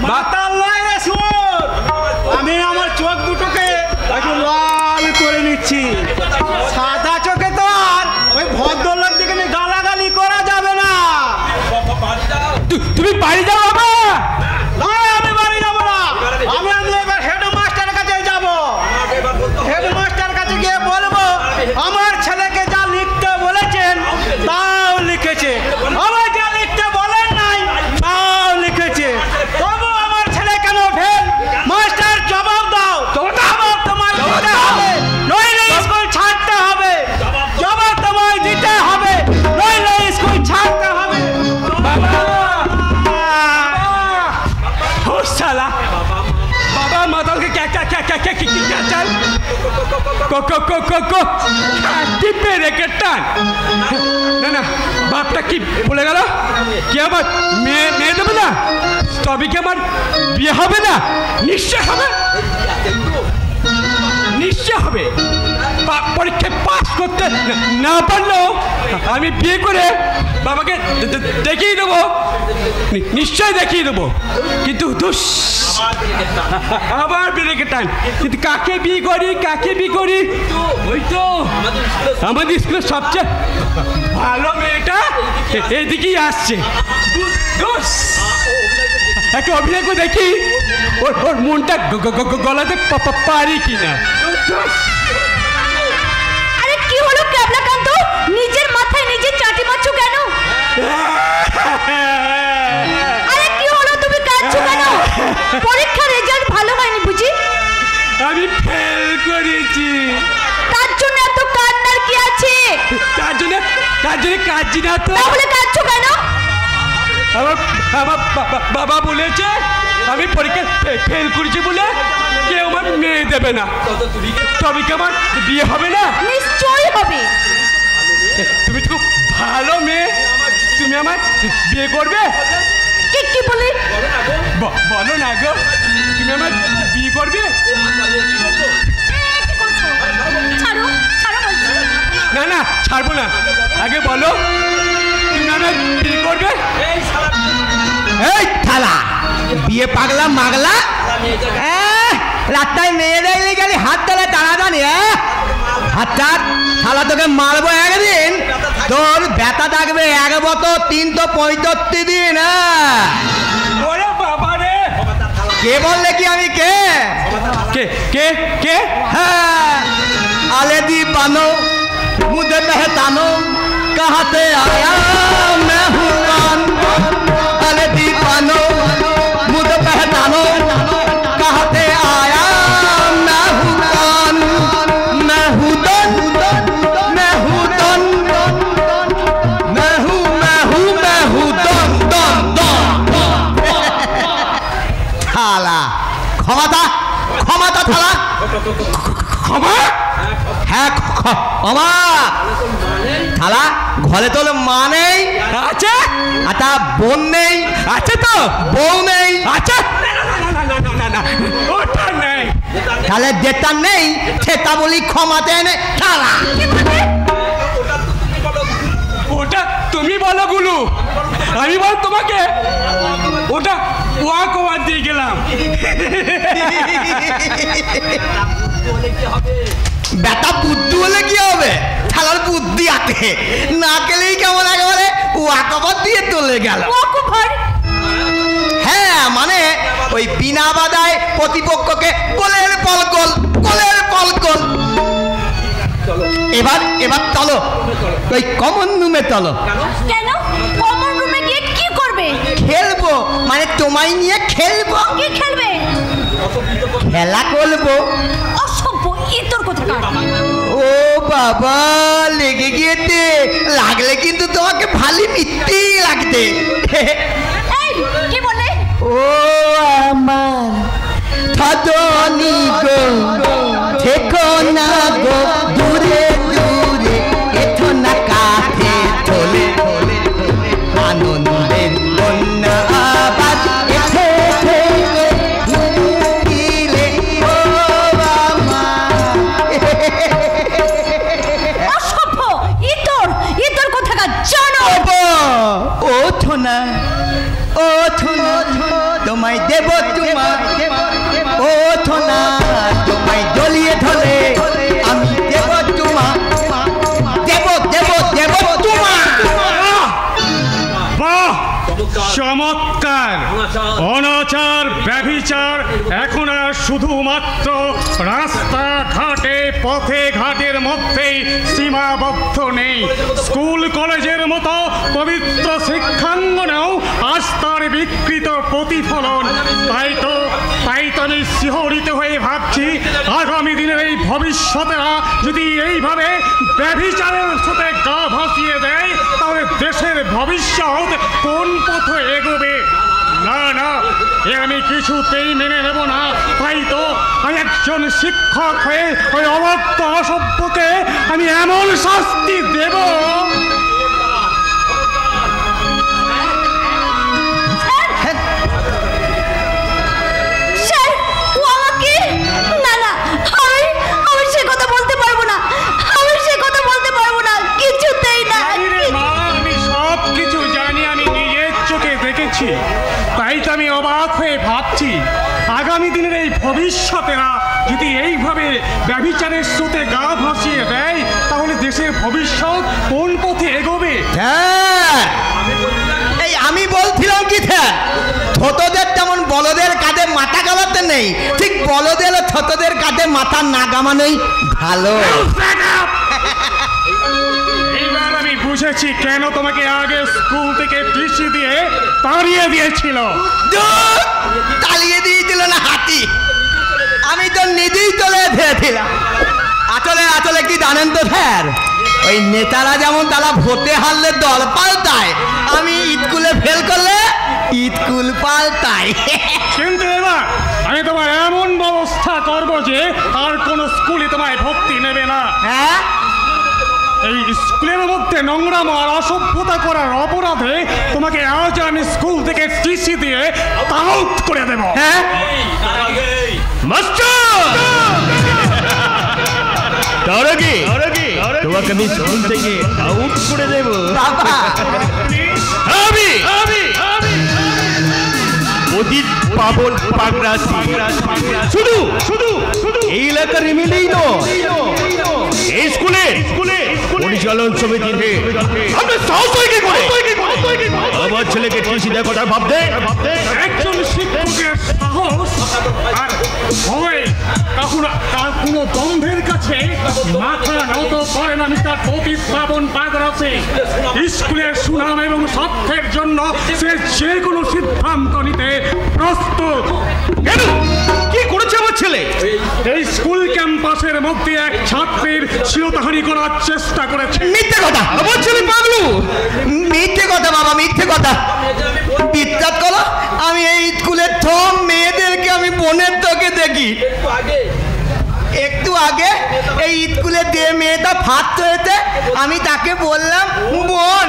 [SPEAKER 8] মাতাল নয় রে শুয়োর, আমি আমার চোখ দুটোকে একটু লাল করে নিচ্ছি। সাদা চোখে তো আর ওই ভদ্রলোক দিকে গালাগালি করা যাবে না।
[SPEAKER 4] তুমি বাড়ি যাও বাবা।
[SPEAKER 8] না আমি বাড়ি যাবো না, আমি এবার হেডমাস্টারের কাছে যাব। হেডমাস্টার কাছে গিয়ে বলবো আমার ছেলেকে যা লিখতে বলেছেন তাও লিখেছে, আমার যা লিখতে বলেন নাই তাও লিখেছে, তবু আমার ছেলে কেন ফেল? মাস্টার জবাব দাও, জবাব তোমায় দিতে হবে, নইলে স্কুল ছাড়তে হবে। জবাব তোমায় দিতে হবে, নইলে স্কুল ছাড়তে হবে।
[SPEAKER 4] শালা বাবা মাতালকে চাল রেখে টান। না না বাপটা কি বলে গেল? কি আমার মেয়ে দেবে না? তবে কি আমার বিয়ে হবে না? নিশ্চয় হবে, নিশ্চয় হবে। পরীক্ষায় পাস করতে না পারলেও আমি বিয়ে করে বাবাকে দেখিয়ে দেবো, নিশ্চয় দেখিয়ে দেবো। কিন্তু আবার বেরেকে টান, কিন্তু কাকে বিয়ে করি, কাকে বিয়ে করি? ওই তো আমাদের স্কুলের সবচেয়ে ভালো মেয়েটা এদিকেই আসছে। একটা অভিনয় করে দেখি ওর মনটা গলাতে পারি কিনা।
[SPEAKER 2] আরে কি হলো, তুমি কাঁদছো কেন? পরীক্ষার রেজাল্ট ভালো হয়নি বুঝি?
[SPEAKER 4] আমি ফেল করেছি।
[SPEAKER 2] তার জন্য এত কান্নার কি আছে?
[SPEAKER 4] তার জন্য কাঁদছি না তো।
[SPEAKER 2] তাহলে কাঁদছো কেন?
[SPEAKER 4] আমার বাবা বলেছে আমি পরীক্ষা ফেল করেছি বলে কেউ আমার মেয়ে দেবে না। তবে কি আমার বিয়ে হবে না?
[SPEAKER 2] নিশ্চয়ই হবে।
[SPEAKER 4] তুমি তো ভালো মেয়ে, তুমি আমার বিয়ে করবে?
[SPEAKER 2] কি বলি?
[SPEAKER 4] বলো না গো, তুমি আমার বিয়ে করবে?
[SPEAKER 2] ছাড়ো ছাড়ো বলছি।
[SPEAKER 4] না না ছাড়বো না, আগে বলো তুমি আমার বিয়ে করবে?
[SPEAKER 1] এই থালা বিয়ে পাগলা মাগলা, রাস্তায় মেয়ে দেখলে গেলি হাত তালা টানাটানি। হাতটা থালা তোকে মারবো একদিন, তোর ব্যথা থাকবে 1 বছর 365 দিন।
[SPEAKER 4] ওরে বাবা রে,
[SPEAKER 1] কে বললে কি আমি কে?
[SPEAKER 4] কে কে কে?
[SPEAKER 1] হ্যাঁ, आलेदी बानो मुझे पहचानो कहाँ से आया मैं हूँ कौन। आलेदी बानो मुझे पहचानो कहाँ से आया मैं हूँ कौन। मैं हूँ दन मैं हूँ दन मैं हूँ दन दन दन। थाला क्षमता क्षमता थाला ক্ষমা। হ্যাঁ ক্ষমা। থালা ঘরে তোর মা নেই?
[SPEAKER 4] আছে।
[SPEAKER 1] আচ্ছা বোন নেই?
[SPEAKER 4] আছে তো।
[SPEAKER 1] বউ নেই?
[SPEAKER 4] আছে। না ওটা নেই।
[SPEAKER 1] তাহলে যেটা নেই সেটা বলি ক্ষমাতে এনে থালা।
[SPEAKER 4] ওটা তুমি বলো গুলু, আমি বল তোমাকে। ওটা ওয়াক ওয়াক দিয়ে গেলাম।
[SPEAKER 1] বেটা বুদ্ধি হলে কি হবে? থালার বুদ্ধি আছে না, গেলেই কেমন একেবারে ওয়াকবার দিয়ে চলে গেল। হ্যাঁ মানে ওই বিনা বাধায় প্রতিপক্ষকে গোলের পলকল গোলের পলকল। এবার এবার চলো ওই কমন রুমে চলো।
[SPEAKER 2] কেন কমন রুমে গিয়ে কি করবে?
[SPEAKER 1] খেলবো, মানে তোমায় নিয়ে খেলবো।
[SPEAKER 2] কি খেলবে?
[SPEAKER 1] খেলা করবো।
[SPEAKER 2] অসভ্য ইতর কোথাকার।
[SPEAKER 1] ও বাবা লেগে গিয়েছে, লাগলে কিন্তু তোমাকে ভালো মিথ্যে লাগতে।
[SPEAKER 2] এই কি বলে?
[SPEAKER 1] ও আমার থাদনি গো থেকো না গো দূরে দূরে এথো না কাছে চলে আনন্দের বন্যা আবাজ এসে দিলে। ও
[SPEAKER 2] অসভ্য ইতর ইতর কোথাকার জানো?
[SPEAKER 1] ও থোনা ও থোনা তোমায় দেব তোমা। ও থোনা তোমায় দলিয়ে ধরে আমি দেব তোমা দেব দেব দেব তোমা।
[SPEAKER 3] বাহ চমৎকার। অনাচার ব্যভিচার এখন আর শুধুমাত্র রাস্তাঘাটে পথে ঘাটের মধ্যেই সীমাবদ্ধ নেই, স্কুল কলেজের মতো পবিত্র শিক্ষাঙ্গনেও আস্থার বিকৃত প্রতিফলন। তাই তো আমি শিহরিত হয়ে ভাবছি আগামী দিনের এই ভবিষ্যতেরা যদি এইভাবে ব্যভিচারের সাথে গা ভাসিয়ে দেয় তাহলে দেশের ভবিষ্যৎ কোন পথে এগোবে? না না, এ আমি কিছুতেই মেনে নেব না। তাই তো আমি একজন শিক্ষক হয়ে ওই অবাধ্য অসভ্যকে আমি এমন শাস্তি দেব। তাই তো আমি অবাক হয়ে ভাবছি আগামী দিনের এই ভবিষ্যতেরা যদি এইভাবে ব্যভিচারের স্রোতে গা ভাসিয়ে দেয় তাহলে দেশের ভবিষ্যৎ কোন পথে এগোবে?
[SPEAKER 1] হ্যাঁ এই আমি বলছিলাম কি ছোটদের যেমন বলদের কাঁধে মাথা গামাতে নেই, ঠিক বলদের ও ছোটদের কাঁধে মাথা না গামানোই ভালো।
[SPEAKER 3] এইবার আমি
[SPEAKER 9] বুঝেছি কেন তোমাকে আগে স্কুল থেকে টিসি দিয়ে তাড়িয়ে দিয়েছিল।
[SPEAKER 1] তাড়িয়ে দিয়েছিল না হাতি, আমি তো নিজেই চলে এসেছিলাম। আসলে কি জানেন তো স্যার, ওই নেতারা যেমন তারা ভোটে হারলে দল পাল্টায়, আমি স্কুলে ফেল করলে স্কুল পাল্টাই।
[SPEAKER 9] কিন্তু এবার আমি তোমার এমন ব্যবস্থা করবো যে আর কোনো স্কুলে তোমায় ভর্তি নেবে না।
[SPEAKER 1] হ্যাঁ,
[SPEAKER 9] এই স্কুলের মধ্যে নোংরাম আর অসভ্যতা করার অপরাধে তোমাকে আজ আমি স্কুল থেকে টিসি দিয়ে আউট করে দেব।
[SPEAKER 1] হ্যাঁ
[SPEAKER 3] মাস্টার, তার আগে তোমাকে আমি স্কুল থেকে আউট করে দেব।
[SPEAKER 1] বাবা,
[SPEAKER 3] আমি অতীত পাবন পাগরাসি শুধু এই এলাকার এমএলএই নয়, এই স্কুলের পরিচালন সমিতির আমরা সাহস হয় কি করে আমার ছেলেকে টিসি দেওয়ার কথা ভাবতে?
[SPEAKER 9] একজন শিক্ষকের সাহস আর ভয় কোনো দম্ভের কাছে মাথা নত করে না। মিস্টার পতিত পাবন পাগরাসি স্কুলের সুনাম এবং স্বার্থের জন্য সে যে কোনো সিদ্ধান্ত নিতে প্রস্তুত।
[SPEAKER 3] কেন, কি করেছে আমার ছেলে?
[SPEAKER 9] এই স্কুল ক্যাম্পাসের মধ্যে এক ছাত্রীর শ্লীলতাহানি করার চেষ্টা করেছে।
[SPEAKER 1] মিথ্যে কথা,
[SPEAKER 3] আমার ছেলে পাগলু।
[SPEAKER 1] মিথ্যে কথা বাবা, মিথ্যে কথা। বিশ্বাস করো, আমি এই স্কুলের সব মেয়েদেরকে আমি বোনের চোখে দেখি। একটু আগে এই স্কুলে যে মেয়েটা ফার্স্ট হয়েছে, আমি তাকে বললাম, বোন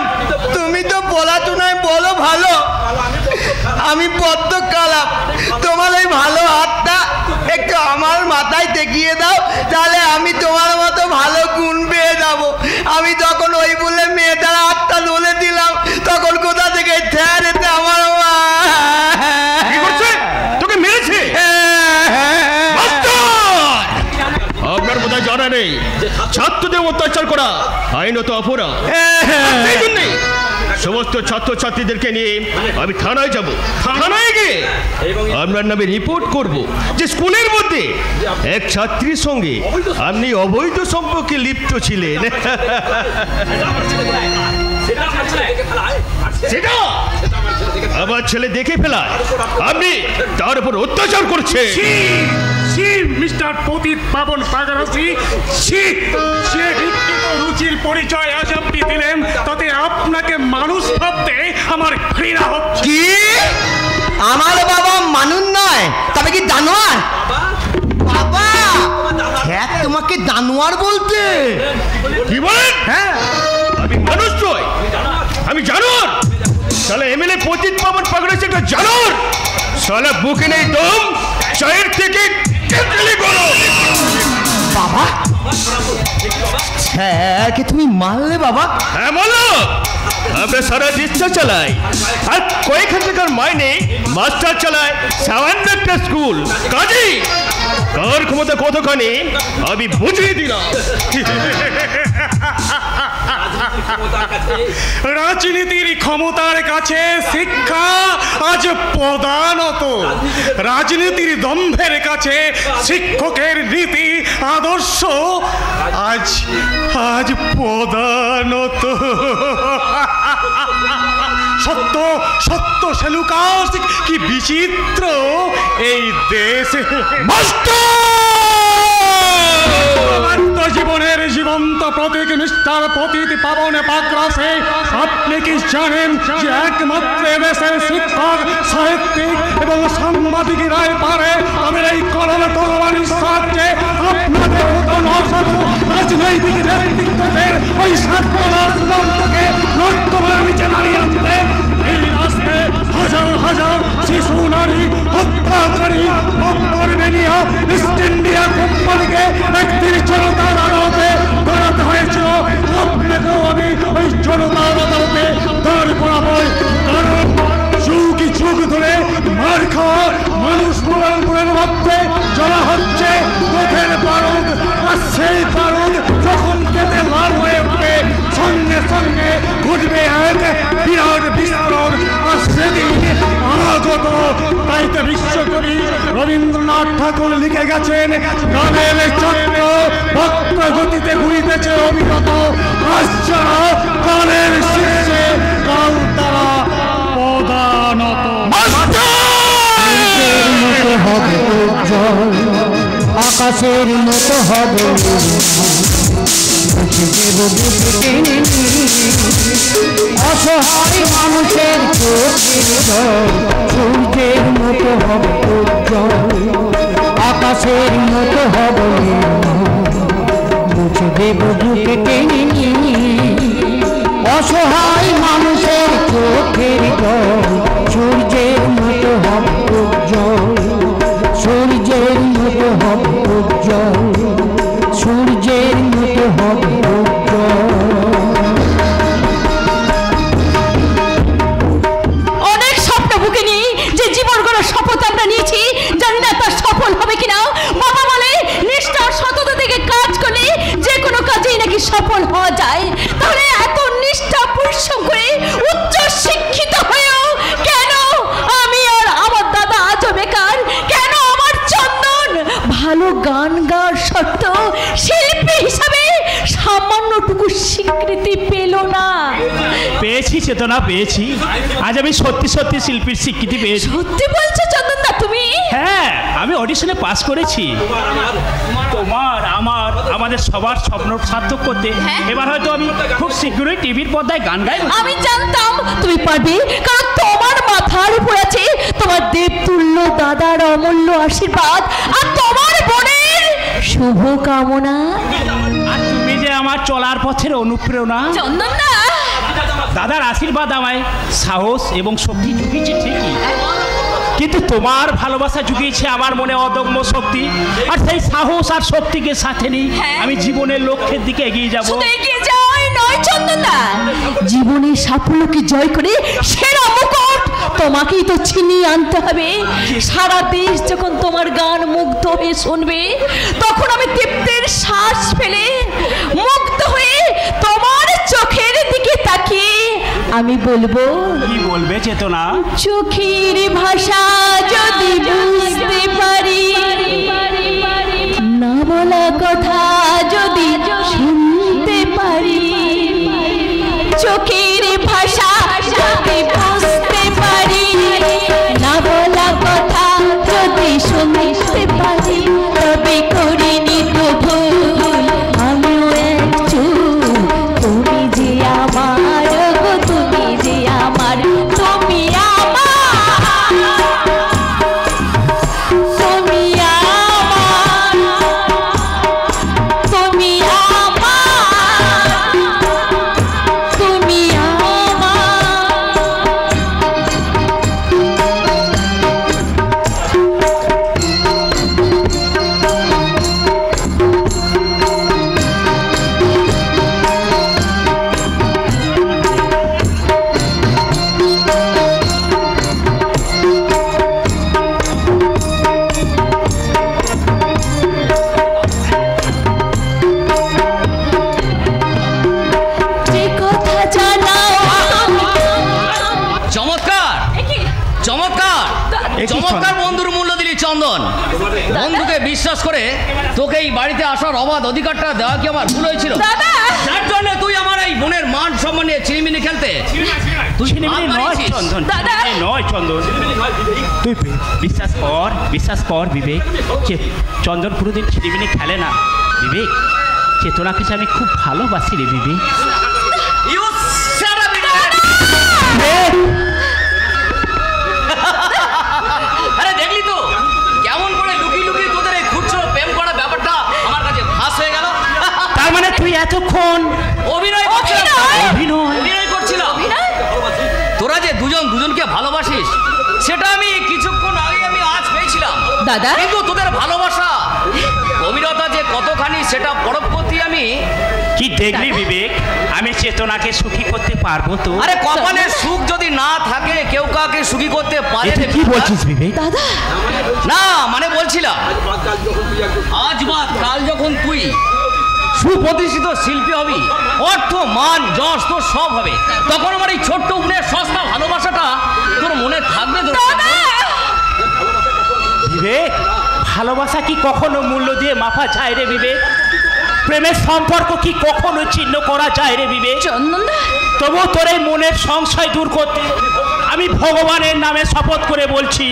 [SPEAKER 1] তুমি তো পড়াশোনায় বলো ভালো, আমি বড্ড খারাপ, তোমার ওই ভালো হাতটা একটু আমার মাথায় টেকিয়ে দাও, তাহলে আমি তোমার মতো ভালো গুণ পেয়ে যাব। আমি যখন ওই বলে মেয়েটার হাতটা ধরে দিলাম, তখন কোথা থেকে স্যার এতে আমার মা
[SPEAKER 3] তোকে মেরেছে? আপনার বোধহয় জানা নেই, ছাত্রদের অত্যাচার করা আইনত অপরাধ। সেই জন্যে সমস্ত ছাত্রছাত্রীদেরকে নিয়ে আমি থানায় যাব। থানায় গিয়ে আপনার নামে রিপোর্ট করব যে স্কুলের মধ্যে এক ছাত্রীর সঙ্গে আপনি অবৈধ সম্পর্কে লিপ্ত ছিলেন। সেটা আমার ছেলে দেখে ফেলায় আপনি তার উপর অত্যাচার করছে।
[SPEAKER 9] মিস্টার পতিত পাবন পাগরাসি, যে বিকৃত রুচির পরিচয় আজ আপনি দিলেন, তাতে আপনাকে মানুষ ভাবতে আমার ঘৃণা হচ্ছে।
[SPEAKER 1] কি আমার বাবা মানুষ নয়, তবে কি জানোয়ার? বাবা হ্যাঁ, তোমাকে জানোয়ার বলতে?
[SPEAKER 3] কি বলেন? হ্যাঁ, আমি মানুষ নই, আমি জানোয়ার। শালা এমএলএ পতিত পাবন পাগরাসি একটা জানোয়ার। শালা বুকে নেই দম, চায়ের থেকে কেটলি বলো।
[SPEAKER 1] বাবা হ্যাঁ, কি তুমি মারলে বাবা?
[SPEAKER 3] হ্যাঁ বলো, আমরা সারা ডিস্ট্রিক্ট চালাই, আর কয়েক হাজার মাইনে মাস্টার চালায় সামান্য একটা স্কুল। কাজী কার ক্ষমতা কতখানি আমি বুঝিয়ে দিলাম।
[SPEAKER 9] রাজনীতির ক্ষমতার কাছে শিক্ষা আজ প্রধানত, রাজনীতির দম্ভের কাছে শিক্ষকের নীতি আদর্শ আজ প্রধানত। সত্য সত্য সে লুকাস, কি বিচিত্র এই দেশে। জীবনের জীবন্ত প্রতীক মিস্টার পতিত পাবন পাগরাসি, আপনি কি জানেন যে একমাত্র দেশের শিক্ষক, সাহিত্যিক এবং সাংবাদিকরাই পারে তাদের এই কলম তরবারির সাহায্যে আপনাদের রাজনৈতিক নেতৃত্বের ওই স্বার্থকে নর্তমার নিচে নামিয়ে আনতে। এই রাষ্ট্রে হাজার হাজার শিশু নারী হত্যাকারী অপরবেনিয়া ইস্ট ইন্ডিয়া কোম্পানিকে একদিন জনতার আদালতে দাঁড়াতে হয়েছিল। আপনাকেও আমি ওই জনতার আদালতে দাঁড় করাবো, কারণ যুগ যুগ ধরে মার খাওয়া মানুষ পুরাণের মধ্যে জ্বলা হচ্ছে পথের বারুদ, আর সেই বারুদ যখন কেটে লাল হয়ে উঠবে, সঙ্গে সঙ্গে ঘটবে এক বিরাট বিস্ফোরণ, আর সেদিন আগত। তাই তাইতে বিশ্বকবি রবীন্দ্রনাথ ঠাকুর লিখে গেছেন, গানের চক্র বক্র গতিতে ঘুরিতেছে অবিরত, আসছে গানের শীর্ষে কাল তারা পদানত।
[SPEAKER 5] মতো হবে উজ্জ্বল, আকাশের মতো হবে অসহায় মানুষের চোখের জল, সূর্যের মতো হবে উজ্জ্বল, আকাশের মতো হবে মুছে দেব বুকে টেনে নিয়ে। অসহায় মানুষের চোখের জল, সূর্যের মতো হবে উজ্জ্বল, সূর্যের মতো হবে উজ্জ্বল, সূর্যের মতো হবে উজ্জ্বল।
[SPEAKER 2] অনেক স্বপ্ন বুকে নিয়ে যে জীবন গড়ার শপথ আমরা নিয়েছি, জানি না তার সফল হবে কিনা। বাবা বলে নিষ্ঠা সততা থেকে কাজ করলে যে কোনো কাজেই নাকি সফল হওয়া যায়। তাহলে এত নিষ্ঠা পরিশ্রম করে উচ্চ শিক্ষিত হয়েও কেন আমি আর আমার দাদা আজও বেকার? কেন আমার চন্দন ভালো গান গাওয়ার সত্ত্বেও শিল্পী হিসাবে সামান্যটুকু স্বীকৃতি পেল না?
[SPEAKER 6] পেয়েছি চেতনা, পেয়েছি। আজ আমি সত্যি সত্যি শিল্পীর স্বীকৃতি পেয়েছি।
[SPEAKER 2] সত্যি বলছো চন্দন দা তুমি?
[SPEAKER 6] হ্যাঁ, আমি অডিশনে পাস করেছি। তোমার আমার আমাদের সবার স্বপ্ন সার্থক করতে এবার হয়তো আমি খুব শীঘ্রই টিভির পর্দায় গান গাইব।
[SPEAKER 2] আমি জানতাম তুমি পারবে, কারণ তোমার মাথার উপর আছে তোমার দেবতুল্য দাদার অমূল্য আশীর্বাদ আর তোমার বোনের শুভ কামনা।
[SPEAKER 6] আর তুমি যে আমার চলার পথের অনুপ্রেরণা।
[SPEAKER 2] চন্দন দা,
[SPEAKER 6] দাদার আশীর্বাদ আমায় সাহস এবং শক্তি জুগিয়েছে ঠিকই, কিন্তু তোমার ভালোবাসা জুগিয়েছে আমার মনে অদম্য শক্তি। আর সেই সাহস আর শক্তিকে সাথে নিয়ে আমি জীবনের লক্ষ্যের দিকে এগিয়ে যাব।
[SPEAKER 2] শুধু এগিয়ে যাওয়াই নয় চন্দন দা, জীবনের সাফল্যকে জয় করে সেরা মুকুট তোমাকেই তো ছিনিয়ে আনতে হবে। সারা দেশ যখন তোমার গান মুগ্ধ হয়ে শুনবে, তখন আমি তৃপ্তির শ্বাস ফেলে মুগ্ধ হয়ে তোমার চোখের দিকে তাকিয়ে আমি বলবো।
[SPEAKER 6] কি বলবে চেতনা?
[SPEAKER 2] চোখের ভাষা যদি বুঝতে পারি, না বলা কথা যদি শুনতে পারি, চোখের ভাষা যদি বুঝতে পারি, না বলা কথা যদি শুনতে পারি, তবে করিনি তো ভুল আমিও এক চুল। তুমি যে আমার, তুমি যে আমার, তুমি আমার, তুমি আমার, তুমি আমার, তুমি যে কথা জানাও
[SPEAKER 10] চমৎকার চমৎকার চমৎকার বন্ধুর মূল্য দিলি চন্দন। বন্ধুকে বিশ্বাস করে তোকে এই বাড়িতে আসার অবাধ অধিকারটা দেওয়া কি আমার ভুল হয়েছিল?
[SPEAKER 2] দাদা,
[SPEAKER 10] যার জন্য তুই আমার এই বোনের মান সম্মান নিয়ে চিনিমিনি খেলতে তুই
[SPEAKER 6] ছিনিমিনি নয় চন্দন,
[SPEAKER 2] দাদা।
[SPEAKER 6] ছিনিমিনি নয় চন্দন। তুই বিশ্বাস কর বিবেক, চন্দন কোনোদিন ছিনিমিনি খেলে না বিবেক। চেতনাকে আমি খুব ভালোবাসি রে বিবেক।
[SPEAKER 10] You shut up, idiot! আরে দেখলি তো কেমন করে লুকিয়ে লুকিয়ে তোদের এই খুচরো প্রেম করা ব্যাপারটা আমার কাছে ফাঁস হয়ে গেল।
[SPEAKER 6] তার মানে তুই এতক্ষণ
[SPEAKER 10] অভিনয় করছিলাম। তোরা যে দুজন দুজনকে ভালোবাসিস সেটা আমি কিছুক্ষণ আগে আমি আজ পেয়েছিলাম
[SPEAKER 2] দাদা।
[SPEAKER 10] কিন্তু তোদের ভালোবাসা গভীরতা যে কতখানি সেটা পরবর্তী আমি
[SPEAKER 6] কি দেখলি বিবেক? আমি চেতনাকে সুখী করতে পারবো তো?
[SPEAKER 10] আরে কপালে সুখ যদি না থাকে কেউ কাউকে সুখী করতে পারে
[SPEAKER 6] এটা কি বলছিস বিবেক?
[SPEAKER 2] দাদা,
[SPEAKER 10] না মানে বলছিলাম আজ বা কাল যখন তুই সুপ্রতিষ্ঠিত শিল্পী হবি, অর্থ মান যশ তো সব হবে, তখন আমার এই ছোট্ট বোনের সস্তা ভালোবাসাটা তোর মনে থাকবে তো?
[SPEAKER 6] বিবেক, ভালোবাসা কি কখনো মূল্য দিয়ে মাপা যায় রে বিবেক? প্রেমের সম্পর্ক কি কখনো ছিন্ন করা যায় রে বিবেক?
[SPEAKER 2] চন্দনদা,
[SPEAKER 6] তবু তোর এই মনের সংশয় দূর করতে আমি ভগবানের নামে শপথ করে বলছি,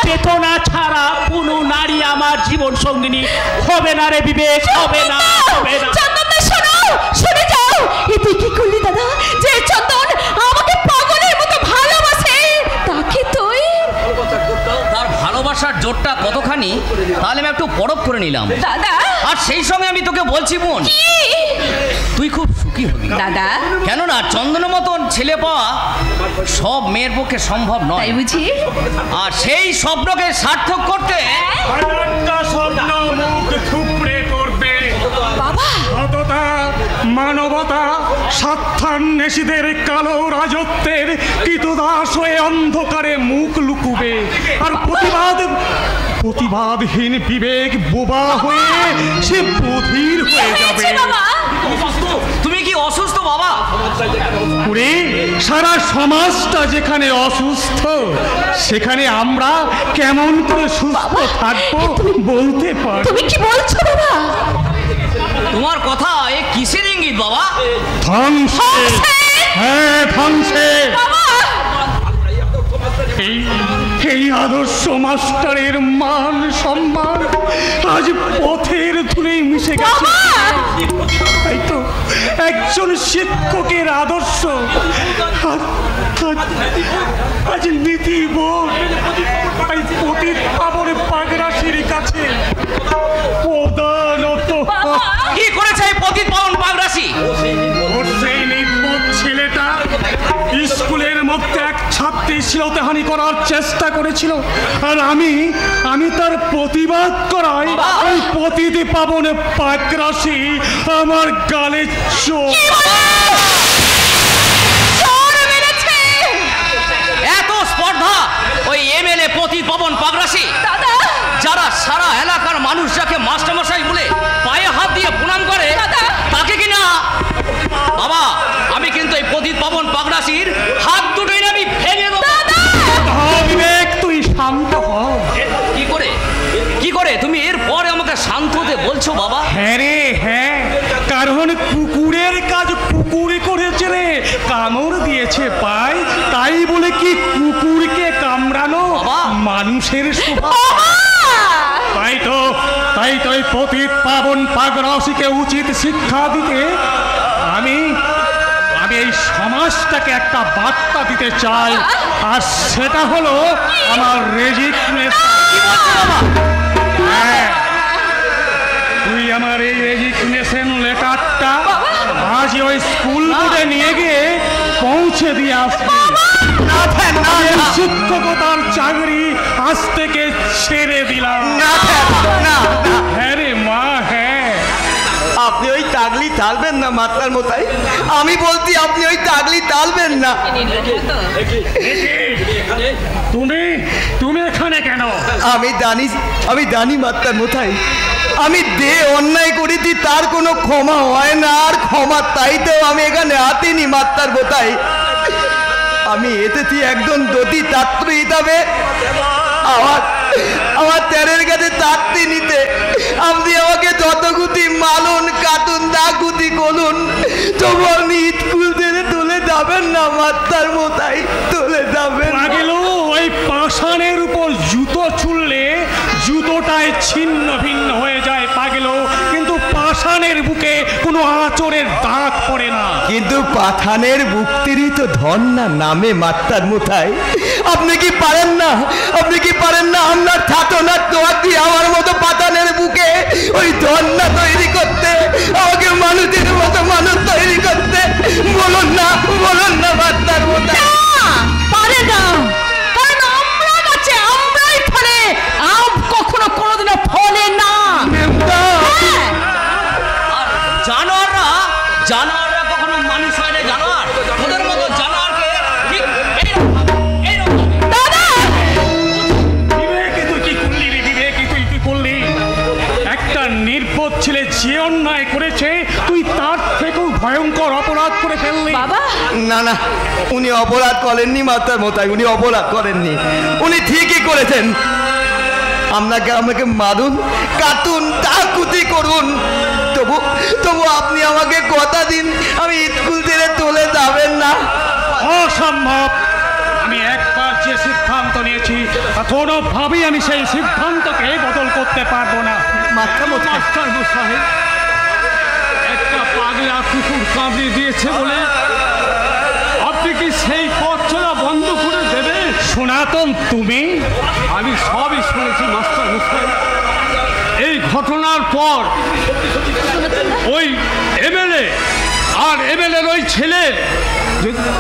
[SPEAKER 6] চেতনা ছাড়া কোনো নারী আমার জীবন সঙ্গিনী হবে না রে বিবেক, হবে না, হবে না।
[SPEAKER 2] চন্দনদা শোনো, শুনে যাও। এ তুই কি করলি দাদা? যে চন্দন আমাকে পাগলের মতো ভালোবাসে, তাকে তুই
[SPEAKER 10] তার ভালোবাসার জোরটা কতখানি তাহলে আমি একটু পরখ করে নিলাম
[SPEAKER 2] দাদা।
[SPEAKER 10] আর সেই সঙ্গে আমি তোকে বলছি বোন, তুই খুব সুখী হবি
[SPEAKER 2] দাদা।
[SPEAKER 10] কেননা চন্দনের মতন ছেলে পাওয়া সব মেয়ের পক্ষে সম্ভব নয়,
[SPEAKER 2] তাই বুঝি?
[SPEAKER 10] আর সেই স্বপ্নকে সার্থক করতে
[SPEAKER 9] স্বপ্ন মুখ থুবড়ে করবে
[SPEAKER 2] বাবা।
[SPEAKER 9] সততা, মানবতা, স্বার্থান্বেষীদের কালো রাজত্বের কৃতদাস হয়ে অন্ধকারে মুখ লুকুবে, আর প্রতিবাদহীন বিবেক বোবা হয়ে সে বধির হয়ে যাবে।
[SPEAKER 10] তুমি কি অসুস্থ বাবা?
[SPEAKER 9] ওরে, সারা সমাজটা যেখানে অসুস্থ, সেখানে আমরা কেমন করে সুস্থ থাকবো বলতে পারি?
[SPEAKER 2] তুমি কি বলছো বাবা?
[SPEAKER 10] তোমার কথা এ কিসের ইঙ্গিত বাবা?
[SPEAKER 9] ধ্বংসে, হ্যাঁ ধ্বংসে। এই আদর্শ মাস্টারের মান সম্মান আজ পথের ধুলে মিশে গেছে। তাই তো একজন শিক্ষকের আদর্শ আজ নীতিবোধ পতিত পাবন পাগরাশির কাছে প্রদানত।
[SPEAKER 10] কি করেছে এই পতিত পাবন পাগরাশি?
[SPEAKER 9] সেই নির্বোধ ছেলেটা স্কুলের মধ্যে এক ছাত্রী শ্লীলতাহানি করার চেষ্টা করেছিল, আর আমি তার প্রতিবাদ করাই ওই পতিত পাবন পাগরাশি আমার গালে চোখ।
[SPEAKER 10] এত স্পর্ধা ওই এমএলএ পতিত পাবন পাগরাশি, যারা সারা এলাকার মানুষ যাকে মাস্টারমশাই বলে পায়ে হাত দিয়ে প্রণাম করে, তাকে কিনা বাবা আমি কিন্তু এই পতিত পাবন পাগরাশির হাত দুটোই আমি ভেঙে দেবো।
[SPEAKER 9] বিবেক, তুই শান্ত হ।
[SPEAKER 10] কি করে তুমি এরপরে আমাকে শান্ত হতে বলছো বাবা?
[SPEAKER 9] হ্যাঁ রে, হ্যাঁ, কারণ কুকুরের কাজ কুকুরে করেছে রে, কামড় দিয়েছে পায়, তাই বলে কি কুকুরকে কামড়ানো মানুষের স্বভাব? তাই তো এই পতিত পাবন পাগরাশিকে উচিত শিক্ষা দিতে আমি এই সমাজটাকে একটা বার্তা দিতে চাই, আর সেটা হলো আমার রেজিগনেশন। হ্যাঁ, তুই আমার এই রেজিগনেশন লেটারটা আজ ওই স্কুল বোর্ডে নিয়ে গিয়ে পৌঁছে দিয়ে আসবি। শিক্ষকতার চাকরি আজ থেকে ছেড়ে দিলাম। হ্যাঁ রে মা, হ্যাঁ।
[SPEAKER 1] আপনি ওই তাগলি তালবেন না মাতার মতাই, আমি বলছি আপনি ওই তাগলি তালবেন না।
[SPEAKER 9] তুমি এখানে কেন?
[SPEAKER 1] আমি জানি মাতার মতাই, আমি যে অন্যায় করেছি তার কোনো ক্ষমা হয় না, আর ক্ষমা তাইতেও আমি এখানে আতিনি মাতার মতাই। আমি এসেছি একজন দতি ছাত্র হিসাবে আমার তেরের কাছে চাকরি নিতে। আপনি আমাকে যত গুতি মালুন কাটুন দা গুতি করুন, তবু আপনি স্কুল থেকে তুলে যাবেন না মাস্টার মশাই, তুলে যাবেন।
[SPEAKER 9] ওই পাষাণের উপর জুতো ছুড়লে জুতোটায় ছিন্ন ভিন্ন হয়ে যায় পাগলো, কিন্তু পাষাণের বুকে কোনো আঁচড়ের দাগ পড়ে না।
[SPEAKER 1] কিন্তু পাঠানের বুক্তিরই তো ধন না নামে মাস্টার মশাই। আপনি কি পারেন না আপনার ছাতনার দোয়া দিয়ে আমার মতো পাঠানের বুকে ওই ধন্যা তৈরি করতে, আমাকে মানুষের মতো মানুষ তৈরি করতে? বলুন না মাস্টার মশাই।
[SPEAKER 2] পারে না, কারণ আমরা গাছে আমরাই ফলে, আম কখনো কোনোদিনও ফলে না।
[SPEAKER 10] জানোয়াররা কখনো মানুষ হয় না। জানোয়ার ওদের মতো জানোয়ারকে ঠিক
[SPEAKER 2] দাদা।
[SPEAKER 9] বিবেকে তুই কি করলি রে? বিবেকে তুই কি করলি? একটা নির্বোধ ছেলে যে অন্যায় করেছে, তুই তার থেকেও ভয়ঙ্কর অপরাধ করে ফেললি।
[SPEAKER 2] বাবা
[SPEAKER 1] না, উনি অপরাধ করেননি মাস্টার মশাই, উনি অপরাধ করেননি, উনি ঠিকই করেছেন। আমাকে মারুন, কাটুন, ডাকুতি করুন, তবু আপনি আমাকে কথা দিন আমি স্কুল ছেড়ে চলে যাবেন না।
[SPEAKER 9] অসম্ভব। আমি একবার যে সিদ্ধান্ত নিয়েছি কোনোভাবেই আমি সেই সিদ্ধান্তকে বদল করতে পারবো না।
[SPEAKER 1] মাস্টার
[SPEAKER 4] মশাই, একটা পাগলা কুকুর কামড়ে দিয়েছে বলে আপনি কি সেই পথ চলা বন্ধ করে দেবে?
[SPEAKER 9] সনাতন, তুমি?
[SPEAKER 4] আমি সবই শুনেছি মাস্টার মশাই। এই ঘটনার পর ওই এমএলএ আর এমএলএর ওই ছেলের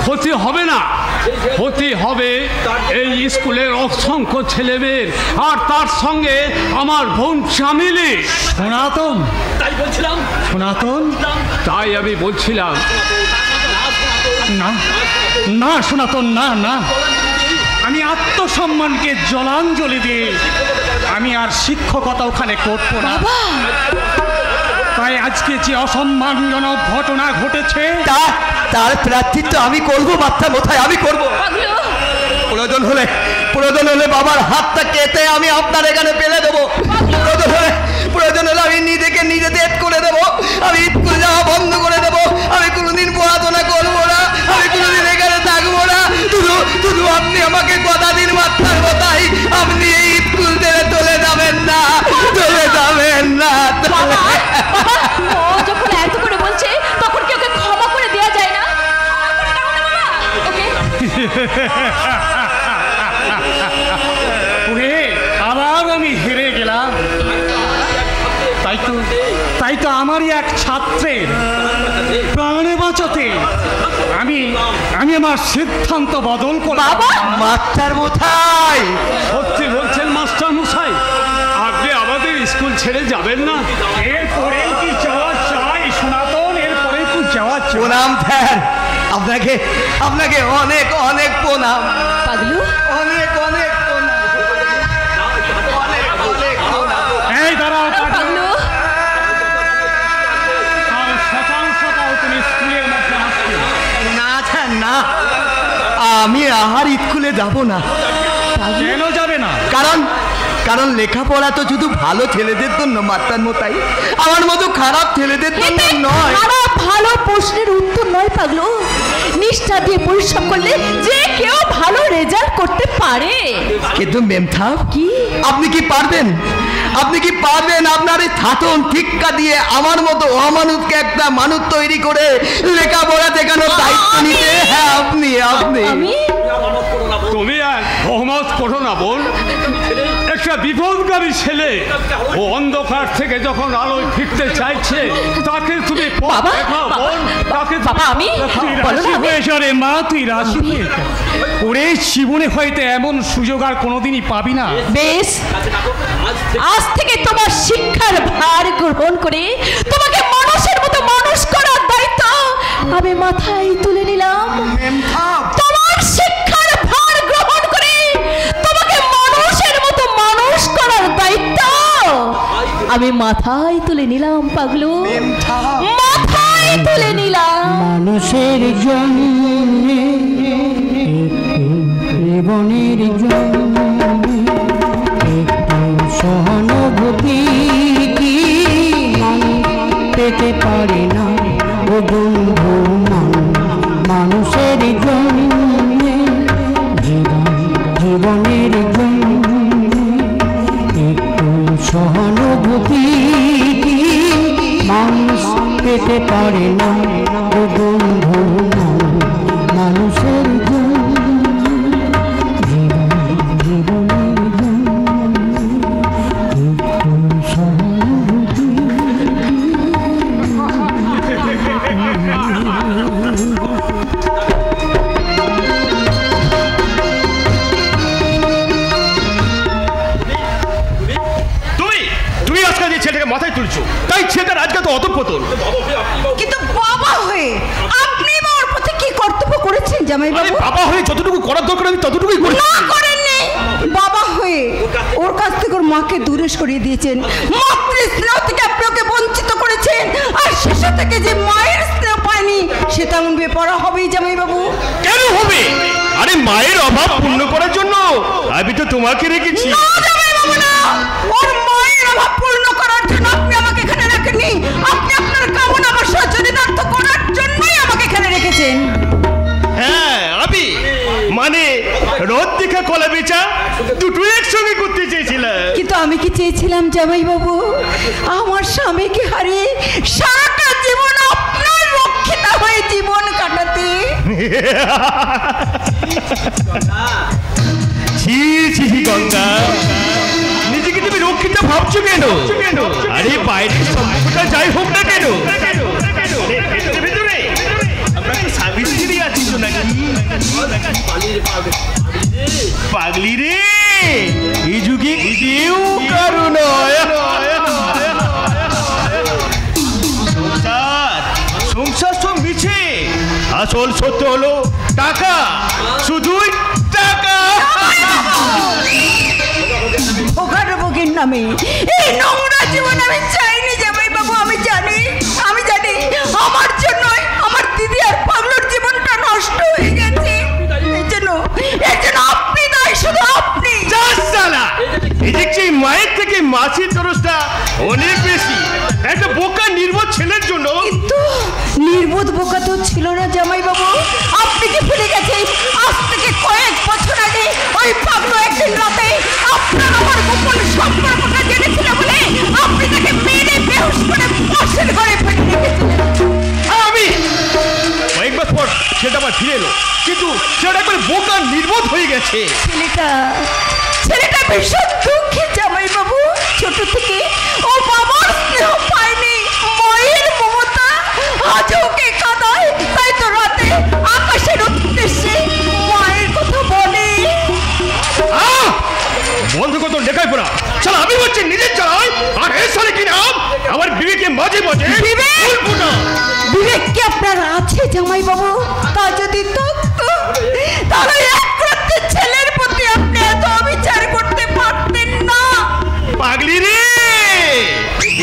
[SPEAKER 4] ক্ষতি হবে না, ক্ষতি হবে এই স্কুলের অসংখ্য ছেলেমেয়ের, আর তার সঙ্গে আমার বোন চামেলি।
[SPEAKER 9] সনাতন,
[SPEAKER 10] তাই বলছিলাম,
[SPEAKER 9] সনাতন,
[SPEAKER 4] তাই আমি বলছিলাম
[SPEAKER 9] না না সনাতন, না না, আমি আত্মসম্মানকে জলাঞ্জলি দিয়ে আমি আর শিক্ষকতা ওখানে করবো না। তাই আজকে যে অসম্মানজনক ঘটনা ঘটেছে
[SPEAKER 1] তার প্রার্থিত্ব আমি করবো মাস্টার মশাই, আমি করবো। প্রয়োজন হলে বাবার হাতটা কেটে আমি আপনার এখানে ফেলে দেবো। প্রয়োজন হলে আমি নিজে ডেট করে দেবো। আমি স্কুল যাওয়া বন্ধ করে দেবো। আমি কোনোদিন পড়াশোনা করবো না, আমি কোনোদিন এখানে থাকবো না। শুধু আপনি আমাকে কথা দিন মাস্টার মশাই, আপনি এই স্কুল ছেড়ে চলে যাবেন না, চলে যাবেন না।
[SPEAKER 2] ও যখন এত করে বলছে তখন কি ওকে ক্ষমা করে দেওয়া যায় না?
[SPEAKER 9] আবার আমি হেরে গেলাম। তাই তো আমারই এক ছাত্রের প্রাণে বাঁচাতে আমি আমার সিদ্ধান্ত বদল করলাম।
[SPEAKER 1] মাস্টার মশাই,
[SPEAKER 4] সত্যি বলছেন মাস্টার মশাই? আপনি আমাদের স্কুল ছেড়ে যাবেন না?
[SPEAKER 9] এরপরে কি যাওয়া চাই সনাতন? এরপরে কি যাওয়া চাই?
[SPEAKER 1] প্রণাম স্যার, আপনাকে অনেক অনেক প্রণাম।
[SPEAKER 2] পাগলু,
[SPEAKER 1] অনেক অনেক প্রণাম।
[SPEAKER 9] এই দাঁড়াও
[SPEAKER 2] পাগলু,
[SPEAKER 9] সকাল সকাল তুমি স্কুলের মধ্যে আসছো?
[SPEAKER 1] না স্যার, না, আমি আর স্কুলে যাব না।
[SPEAKER 9] কেন যাবে না?
[SPEAKER 1] কারণ লেখাপড়া তো শুধু ভালো ছেলেদের জন্য মাস্টার মশাই, আমার মতো খারাপ ছেলেদের জন্য নয়।
[SPEAKER 2] খারাপ ভালো প্রশ্নের উত্তর নয় পাগলু। নিষ্ঠা দিয়ে পরিশ্রম করলে যে কেউ ভালো রেজাল্ট করতে পারে।
[SPEAKER 1] কিন্তু মেমথা,
[SPEAKER 2] কি
[SPEAKER 1] আপনি কি পারবেন আপনার এই থাতন ঠিক্কা দিয়ে আমার মতো অমানুষকে একটা মানুষ তৈরি করে লেখাপড়া দেখানোর দায়িত্ব নিতে? হ্যাঁ, আপনি
[SPEAKER 4] তুমি আর সহমত করো না বোন। একটা বিপদগামী ছেলে, ও অন্ধকার থেকে যখন আলোয় ফিরতে চাইছে, তাকে তুমি
[SPEAKER 9] রাশি হয়েছ রে মা, তুই রাশি হয়েছ। ওরে জীবনে হয়তো এমন সুযোগ আর কোনোদিনই পাবি না।
[SPEAKER 2] বেশ, আজ থেকে তোমার শিক্ষার ভার গ্রহণ করে তোমাকে মানুষের মতো মানুষ করার দায়িত্ব আমি মাথায় তুলে নিলাম। তোমার শিক্ষার ভার গ্রহণ করে তোমাকে মানুষের মতো মানুষ করার দায়িত্ব আমি মাথায় তুলে নিলাম পাগলু, মাথায় তুলে নিলাম।
[SPEAKER 5] মানুষের জন্য জীবনের জন্য একটু সহানুভূতি কি পেতে পারে না ও বন্ধু? মানুষের জন্য জীবনের জন্য একটু সহানুভূতি কি মানুষ পেতে পারে না ও বন্ধু? মানুষের
[SPEAKER 3] মাথায় তুলছো, তাই ছেলেটার আজকে তো অধঃপতন।
[SPEAKER 2] কিন্তু বাবা হয়ে আপনি ওর প্রতি কি কর্তব্য করেছেন জামাই বাবু?
[SPEAKER 3] বাবা হয়ে যতটুকু করার দরকার আমি ততটুকুই করি।
[SPEAKER 2] না করেননি। বাবা হয়ে ওর কাছ থেকে ওর মাকে দূরে সরিয়ে দিয়েছেন, মাতৃ স্নেহ থেকে আপনি ওকে বঞ্চিত করেছেন, আর শেষ থেকে যে মায়ের স্নেহ পায়নি সে তেমন বেপরোয়া হবেই জামাই বাবু।
[SPEAKER 3] কেন হবে? আরে মায়ের অভাব পূর্ণ করার জন্য আমি তো তোমাকে রেখেছি।
[SPEAKER 2] না জামাই পাবো না। ওর মায়ের অভাব পূর্ণ করার জন্য আপনি আমাকে এখানে রাখেননি, আপনি আপনার কামনা বাসনা চরিতার্থ করার জন্যই আমাকে এখানে রেখেছেন।
[SPEAKER 3] হ্যাঁ আমি মানে রোদ দেখা কলা বেচা দুটো একসঙ্গে করতে চেয়েছিলাম।
[SPEAKER 2] কিন্তু আমি কি চেয়েছিলাম জামাই বাবু, আমার স্বামীকে হারিয়ে সারাটা জীবন আপনার রক্ষিতা হয়ে জীবন কাটাতে।
[SPEAKER 3] ছি ছি গঙ্গা, নিজেকে তুমি রক্ষিতা ভাবছো কেন? আরে বাইরের সম্পর্কটা যাই হোক না কেন, ভেতরে আমরা তো স্বামী স্ত্রী আছি তো নাকি? পাগলি রে, এই যুগে কেউ কারো নয়। সংসার সব মিছে, আসল সত্য হলো টাকা, শুধুই টাকা।
[SPEAKER 2] ভোগের নামে এই নোংরা জীবন আমি চাইনি জামাই বাবু। আমি জানি আমার জন্যই আমার দিদি আর পাগলুর জীবনটা নষ্ট হয়ে গেছে। এর জন্য আপনি দায়ী, শুধু আপনি।
[SPEAKER 3] এই দেখছি মায়ের থেকে মাসির দরজটা অনেক বেশি একটা বোকা নির্বোধ ছেলের জন্য।
[SPEAKER 2] কিন্তু নির্বোধ বোকা তো ছিল না জামাই বাবু। আপনি কি ভুলে গেছেন আজ থেকে কয়েক বছর আগে ওই পাগলু একদিন রাতে আপনার আমার গোপন সম্পর্কটা জেনেছিল বলে আপনি তাকে মেরে বেহুশ করে পাশের ঘরে ফেলে রেখেছিলেন।
[SPEAKER 3] আমি কয়েক বছর পর সেটা আবার ফিরে এলো, কিন্তু সেটা একবার বোকা নির্বোধ হয়ে গেছে।
[SPEAKER 2] ছেলেটা ভীষণ দুঃখী জামাই বাবু। ছোট থেকে ও বাবার স্নেহ পায়নি, মায়ের মমতা আজ ওকে কাঁদায়। তাই তো রাতে আকাশের উদ্দেশ্যে মায়ের কথা বলে।
[SPEAKER 3] বন্ধ কত লেখাই পড়া, চল আমি বলছি নিজের চাই। আর এর সালে কি নাম আমার বিবেকে মাঝে মাঝে
[SPEAKER 2] বিবেক কি আপনার আছে জামাই বাবু? তা যদি থাকতো তাহলে একমাত্র ছেলের প্রতি আপনি এত অবিচার করতে পারতেন না।
[SPEAKER 3] পাগলি রে,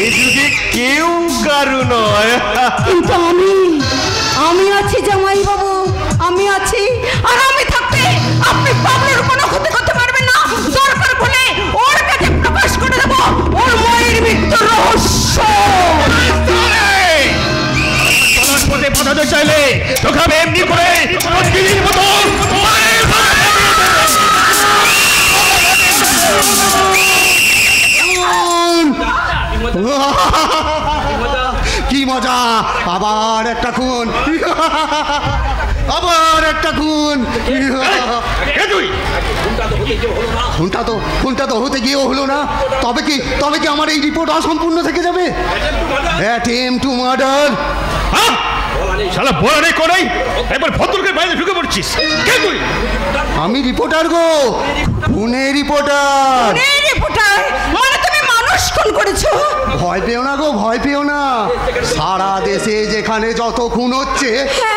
[SPEAKER 3] এই যুগে কেউ কারো নয়।
[SPEAKER 2] কিন্তু আমি আছি জামাই বাবু, আমি আছি। আর আমি থাকতে আপনি পাগলের কোনো ক্ষতি করতে পারবেন না। দরকার হলে ওর কাছে প্রকাশ করে দেব ওর মায়ের মৃত্যুর রহস্য।
[SPEAKER 3] বাঁধাতে চাইলে তোকে আমি এমনি করে মতো
[SPEAKER 11] কি মজা, আবার একটা খুন, আবার একটা খুন। খুনটা তো হতে গিয়েও হলো না। তবে কি আমার এই রিপোর্ট অসম্পূর্ণ থেকে যাবে? Attempt to murder.
[SPEAKER 3] শালা বলা নেই কোনাই, একবার ভদ্রকে বাইরে ঢুকে পড়ছিস। কে তুই?
[SPEAKER 11] আমি রিপোর্টার গো, খুনের রিপোর্টার।
[SPEAKER 2] মানে তুমি মানুষ খুন করেছো?
[SPEAKER 11] ভয় পেও না গো, ভয় পেও না। সারা দেশে যেখানে যত খুন হচ্ছে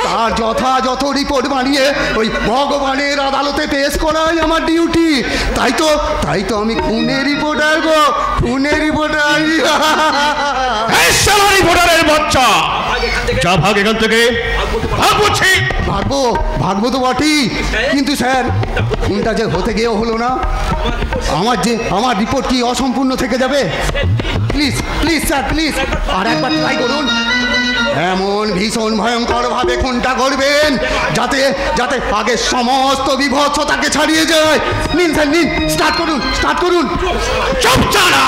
[SPEAKER 11] তার যথাযথ রিপোর্ট বানিয়ে ওই ভগবানের আদালতে পেশ করাই আমার ডিউটি। তাই তো আমি খুনের রিপোর্টার গো, খুনের রিপোর্টার।
[SPEAKER 3] রিপোর্টারের বাচ্চা, যা ভাগ এখান থেকে।
[SPEAKER 11] ভাগবো তো বটেই, কিন্তু স্যার খুনটা যে হতে গিয়েও হলো না। আমার রিপোর্ট কি অসম্পূর্ণ থেকে যাবে? প্লিজ স্যার, প্লিজ আর একবার ট্রাই করুন। এমন ভীষণ ভয়ঙ্কর ভাবে খুনটা করবেন যাতে আগে সমস্ত বিভৎসতাকে ছাড়িয়ে যায়। নিন স্যার, নিন, স্টার্ট করুন।
[SPEAKER 3] চুপ চালা,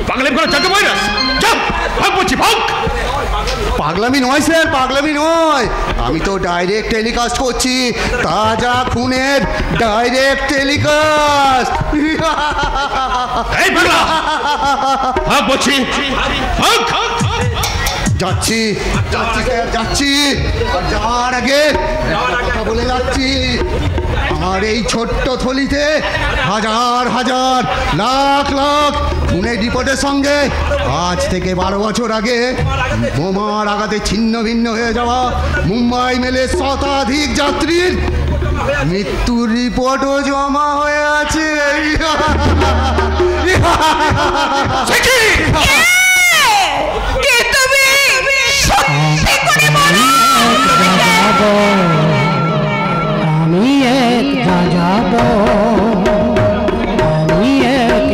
[SPEAKER 3] পাগলের কোনো জায়গা ভাইরাস। চুপ, ভাগ বলছি, ভাগ।
[SPEAKER 11] পাগলামি নয় স্যার, পাগলামি নয়। আমি তো ডাইরেক্ট টেলিকাস্ট করছি, তাজা খুনের ডাইরেক্ট টেলিকাস্ট।
[SPEAKER 3] এই পাগলা, ভাগ বলছি, ভাগ।
[SPEAKER 11] যাচ্ছি স্যার, যাচ্ছি। যাওয়ার আগে কথা বলে যাচ্ছি, আমার এই ছোট্ট থলিতে হাজার লাখ খুনের রিপোর্টের সঙ্গে আজ থেকে 12 বছর আগে বোমার আঘাতে ছিন্ন ভিন্ন হয়ে যাওয়া মুম্বাই মেলের শতাধিক যাত্রীর মৃত্যুর রিপোর্টও জমা হয়ে আছে।
[SPEAKER 5] আমি এক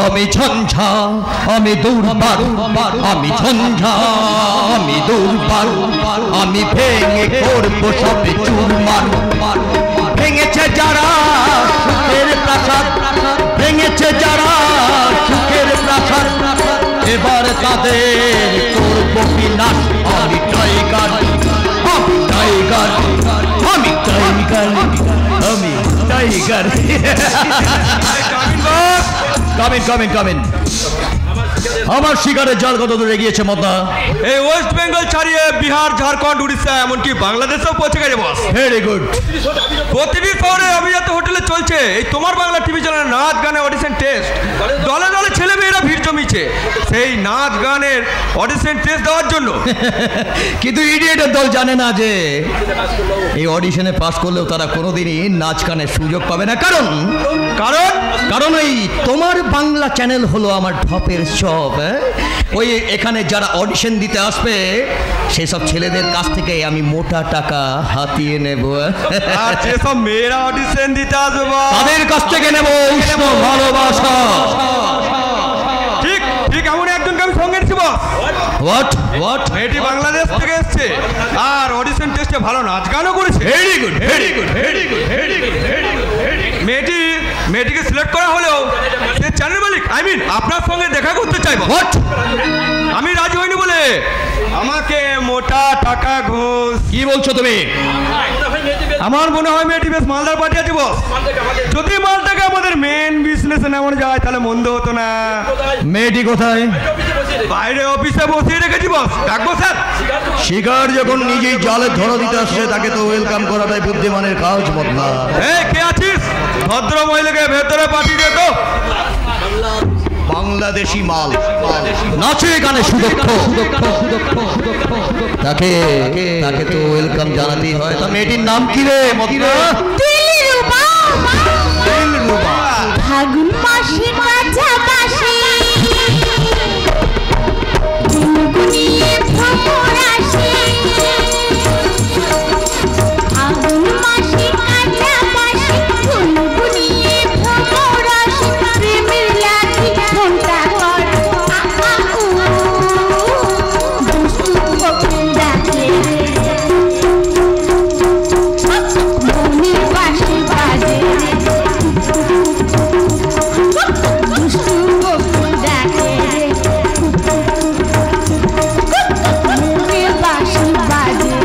[SPEAKER 1] আমি ঝঞ্ঝা আমি দুর্বার, আমি ঝঞ্ঝা আমি দুর্বার, আমি ভেঙে করবো সবে চুরমার। ভেঙেছে যারা সুখের প্রাসাদ, ভেঙেছে যারা সুখের প্রাসাদ, এবার তাদের করবো বিনাশ। আমি টাইগার, আমি টাইগার, আমি টাইগার, আমি টাইগার। Come in come in come in. আমার শিকারের জাল কত দূরে গিয়েছে মদনা?
[SPEAKER 12] এই ওয়েস্ট বেঙ্গল ছাড়িয়ে বিহার, ঝাড়খণ্ড, উড়িষ্যা, এমনকি বাংলাদেশেও পৌঁছে গেছে বস।
[SPEAKER 1] Very good.
[SPEAKER 12] প্রতিটি শহরে অভিজাত হোটেলে চলছে এই তোমার বাংলা টিভি চ্যানেলের নাচ গানের অডিশন টেস্ট। দলে দলে ছেলে মেয়েরা ভিড় জমিছে সেই নাচ গানের অডিশন টেস্ট দেওয়ার জন্য।
[SPEAKER 1] কিন্তু ইডিয়েটের দল জানে না যে এই অডিশনে পাস করলেও তারা কোনোদিনই নাচ গানের সুযোগ পাবে না। কারণ কারণ কারণ এই তোমার বাংলা চ্যানেল হলো আমার ঢপের সব। ওই এখানে যারা অডিশন দিতে আসবে সেসব ছেলেদের কাছ থেকে আমি মোটা টাকা হাতিয়ে নেব।
[SPEAKER 12] আর যেসব মেয়েরা অডিশন দিতে আসবে
[SPEAKER 1] তাদের কাছ থেকে নেব উষ্ণ ভালোবাসা।
[SPEAKER 12] ঠিক ঠিক এমন একজনকে আমি সঙ্গে নিচ্ছি বস।
[SPEAKER 1] What what?
[SPEAKER 12] মেয়েটি বাংলাদেশ থেকে এসছে আর অডিশন টেস্টে ভালো নাচ গানও করেছে।
[SPEAKER 1] Very good very good very good very good very good.
[SPEAKER 12] মেয়েটিকে সিলেক্ট করা হলেও সে চ্যানেল মালিক আপনার সঙ্গে দেখা করতে চাইবো।
[SPEAKER 1] হোয়াট?
[SPEAKER 12] আমি রাজি হইনি বলে আমাকে মোটা টাকা ঘুষ।
[SPEAKER 1] কি বলছো তুমি?
[SPEAKER 12] আমার মনে হয় মেয়েটি বেশ মালদার পার্টি আছে বস। যদি মালটাকে আমাদের মেন বিজনেসে নেওয়া যায় তাহলে মন্দ হতো না।
[SPEAKER 1] মেয়েটি কোথায়?
[SPEAKER 12] বাইরে অফিসে বসিয়ে রেখেছি বস। ডাকবো স্যার?
[SPEAKER 1] শিকার যখন নিজেই জালে ধরা দিতে আসছে তাকে তো ওয়েলকাম করাটাই বুদ্ধিমানের কাজ। বদলা
[SPEAKER 12] এই কে আছিস? ভদ্র মহিলাকে ভেতরে পাঠিয়ে দে তো।
[SPEAKER 1] বাংলাদেশি মাল নাচে গানে সুদক্ষ, তাকে তাকে তো ওয়েলকাম জানাতেই হয়। তা মেয়েটির নাম কি রে?
[SPEAKER 2] দিলরুবা।
[SPEAKER 1] দিলরুবা।
[SPEAKER 2] ফাগুন মাসে কাছাকাছি গুনগুনিয়ে ভ্রমর আসে। ফাগুন মাসে কাছাকাছি গুনগুনিয়ে ভ্রমর আসে। প্রেমের লাঠি ঘন্টা কর দুষ্টু কোকিল ডাকে মনের বাঁশি বাজে। দুষ্টু কোকিল ডাকে মনের বাঁশি বাজে।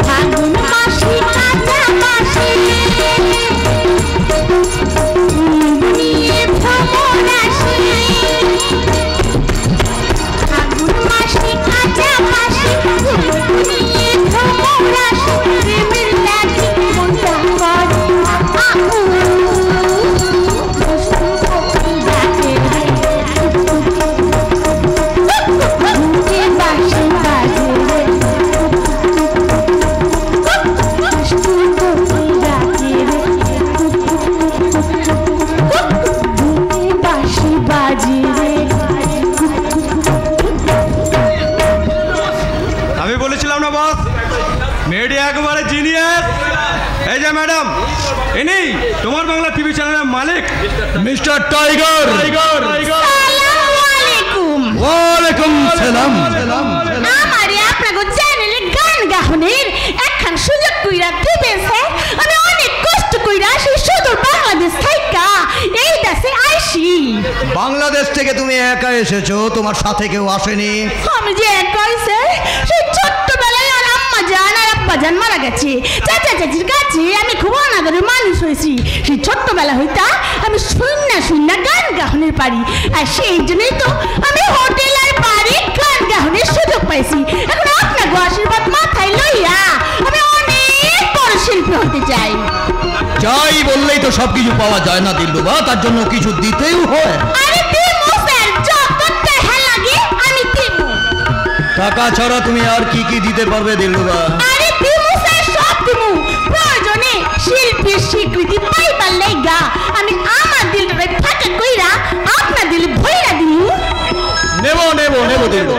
[SPEAKER 2] ফাগুন মাসে কাছাকাছি গুনগুনিয়ে ভ্রমর আসে। ফাগুন মাসে কাছাকাছি গুনগুনিয়ে ভ্রমর আসে। প্রেমের লাঠি মনটা করে দুষ্টু কোকিল ডাকে মনের বাঁশি বাজে। দুষ্টু কোকিল ডাকে মনের বাঁশি বাজে।
[SPEAKER 12] আমি বলেছিলাম না বস মেয়েটি একেবারে জিনিয়াস। এই যে ম্যাডাম ইনি তোমার বাংলা টিভি চ্যানেলের মালিক
[SPEAKER 1] মিস্টার টাইগার।
[SPEAKER 2] আসসালামু আলাইকুম।
[SPEAKER 1] ওয়ালাইকুম সালাম।
[SPEAKER 2] আমারে আপনাকে চ্যানেলে গান গাহনের একখান সুযোগ কইরা দিবেছে। আমি অনেক কষ্ট কইরা সেই সুদূর বাংলাদেশ থাইকা এই দেশে আইছি।
[SPEAKER 1] বাংলাদেশ থেকে তুমি একা এসেছো, তোমার সাথে কেউ আসেনি?
[SPEAKER 2] আমি যে কইছে সেই ছোট্টবেলায় আর আম্মা জান আর আব্বা জান মারা গেছে। চাচা চাচির কাছে আমি খুব অনাদরে মানুষ হয়েছি। সেই ছোট্টবেলা হইতা আমি শূন্য শূন্য গান গাহনের পারি। আর সেই জন্যই তো আমি হোটেল আর বাড়ি গান গাহনের সুযোগ পাইছি। এখন আপনাকে আশীর্বাদ মাথায় লইয়া আমি অনেক বড় শিল্পী হতে চাই।
[SPEAKER 1] চাই বললেই তো সবকিছু পাওয়া যায় না দিলরুবা, তার জন্য কিছু দিতেও হয়।
[SPEAKER 2] আরে দিমু স্যার, যত টাকা লাগে আমি দিমু।
[SPEAKER 1] টাকা ছাড়া তুমি আর কি কি দিতে পারবে দিলরুবা?
[SPEAKER 2] আরে দিমু স্যার, সব দিমু। প্রয়োজনে শিল্পীর স্বীকৃতি পাইবার লাইগা আমি আমার দিলটারে ফাঁকা কইরা আপনার দিলে ভইরা দিমু।
[SPEAKER 1] নেব নেব নেব দেব।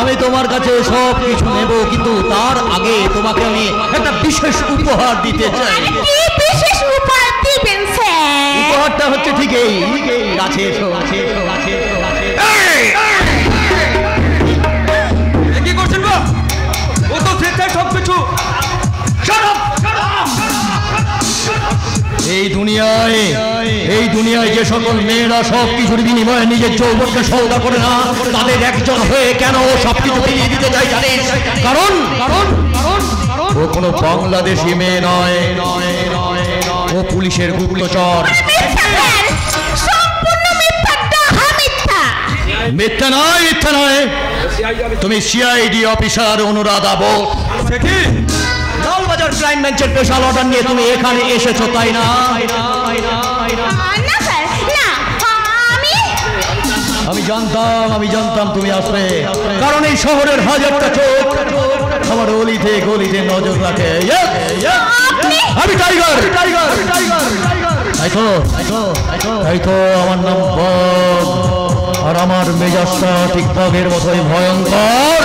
[SPEAKER 1] আমি তোমার কাছে সব কিছু নেব, কিন্তু তার আগে তোমাকে আমি একটা বিশেষ উপহার দিতে চাই।
[SPEAKER 2] কি বিশেষ উপহার দিবেন স্যার?
[SPEAKER 1] ব্যাপারটা হচ্ছে ঠিক এই কাছে এসো
[SPEAKER 12] কি করছেন গো? ও তো স্বেচ্ছায় সব কিছু।
[SPEAKER 1] এই দুনিয়ায় যে সকল মেয়েরা সব কিছুর বিনিময়ে নিজের যৌবনকে সওদা করে না, তাদের একজন হয়ে কেন সবকিছু ফিরিয়ে দিতে চাই জানিস? কারণ ও কোনো বাংলাদেশি মেয়ে নয়, ও পুলিশের গুপ্তচর। মিথ্যা নয়, তুমি CID officer Anuradha Bose. Lalbazar crime ব্রাঞ্চের স্পেশাল অর্ডার নিয়ে তুমি এখানে এসেছো, তাই না? আমি জানতাম তুমি আসবে, কারণ এই শহরের হাজারটা চোখ আমার অলিতে গলিতে নজর রাখে। আমি টাইগার। তাই তো আমার নাম বগ, আর আমার মেজাজটা ঠিক বগের মতোই ভয়ঙ্কর।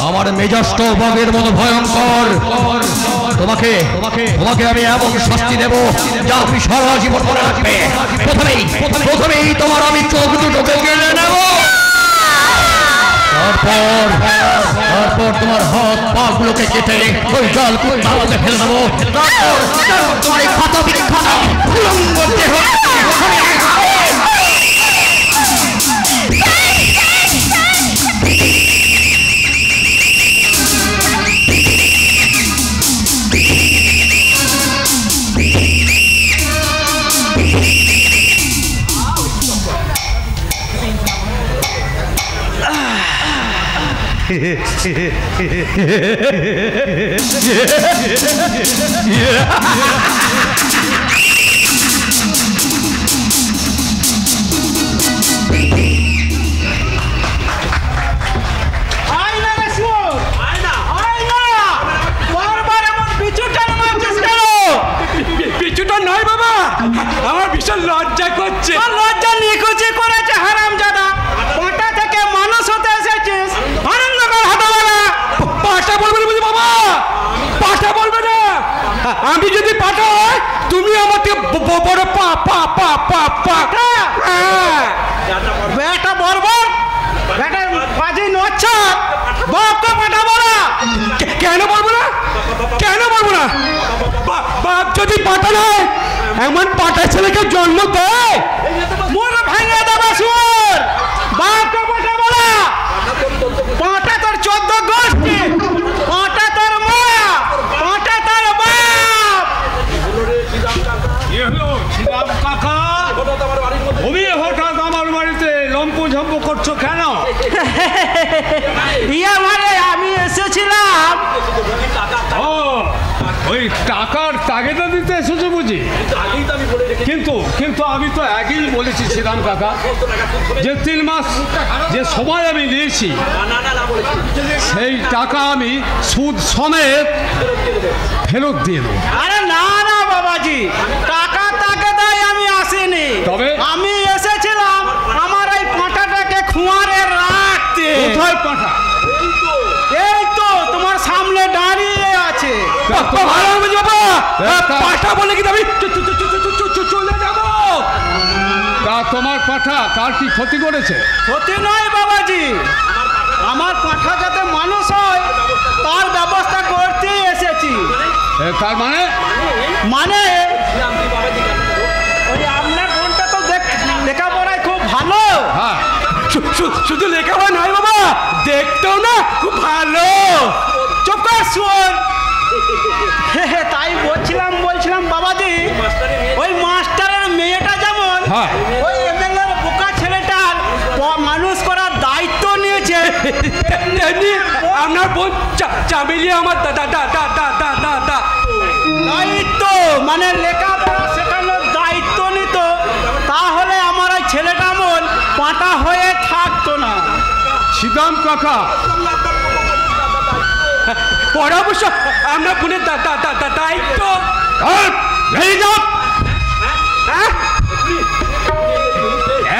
[SPEAKER 1] আমার মেজাজটা বগের মতো ভয়ঙ্কর। তোমাকে আমি এমন শাস্তি দেব যা তুমি সারা জীবন মনে রাখবে। প্রথমেই তোমার আমি চোখ দুটোকে কেড়ে নেব, তারপর তোমার হাত পা গুলোকে কেটে ওই জল কুত্তাতে ফেলে দেবো। তারপর তোমার এই ক্ষত বিক্ষত উলঙ্গ দেহ
[SPEAKER 8] পিছুটা নয় বাবা, আমার ভীষণ লজ্জা করছে। লজ্জা নিকুচি করেছে হারামজাদা। পাটা থেকে মানুষ হতে এসেছিস, আনন্দ কর হতবারা। পাটা বলবে না বুঝি বাবা, পাটা বলবে না। আমি যদি পাটা হয়, তুমি আমাকে বড় পাটা বেটা বর্বর, বেটা বাজি নচ্ছ বাপকে পাটা বলা। কেন বলবো না? বাপ যদি পাটা নয়, এমন পাটা ছেলেকে জন্ম দেয়, মোর ভাঙে দেবে সুর। বাপকে পাটা বলা। পাটা তোর 14 গোষ্ঠী, পাটা তোর মা, পাটা তোর বাপ।
[SPEAKER 4] কাকা, তুমি হঠাৎ আমার বাড়িতে লম্পু ঝম্পু করছো কেন?
[SPEAKER 8] আমি এসেছিলাম
[SPEAKER 4] ওই টাকার তাগিদা দিতে এসেছো বুঝি? কিন্তু আমি তো একই বলেছি শ্রীরাম কাকা, যে 3 মাস যে সময় আমি নিয়েছি, সেই টাকা আমি সুদ সমেত ফেরত দিয়ে দেবো।
[SPEAKER 8] আরে না বাবাজি, টাকা তাগিদায় আমি আসিনি। তবে আমি এসেছিলাম আমার এই পাঁঠাটাকে খুঁয়ারে রাখতে।
[SPEAKER 4] কোথায় পাঁঠা?
[SPEAKER 8] এই তো তোমার সামনে দাঁড়িয়ে আছে। পাঁঠা বলে কি আমি চলে যাব?
[SPEAKER 4] তা তোমার পাঁঠা কার কি ক্ষতি করেছে?
[SPEAKER 8] ক্ষতি নয় বাবাজি, আমার পাঁঠা যাতে মানুষ হয় তার ব্যবস্থা করতে এসেছি।
[SPEAKER 4] তার
[SPEAKER 8] মানে ওই আপনার বোনটা তো লেখাপড়ায় খুব ভালো।
[SPEAKER 4] হ্যাঁ,
[SPEAKER 8] শুধু লেখাপড়া নয় বাবা, দেখতেও না খুব ভালো। চুপ কর শুন। তাই বলছিলাম বাবাজি, ওই মাস্টারের মেয়েটা যেমন ওই এমএলএর বোকা ছেলেটার মানুষ করার দায়িত্ব নিয়েছে, আপনার বোন চামেলি আমার দায়িত্ব মানে লেখাপড়া শেখানোর দায়িত্ব নিত, তাহলে আমার ওই ছেলেটা মন পাঁটা হয়ে থাকতো না।
[SPEAKER 4] শ্রীরাম কাকা,
[SPEAKER 8] পরামর্শ আমরা বোনের দায়িত্ব।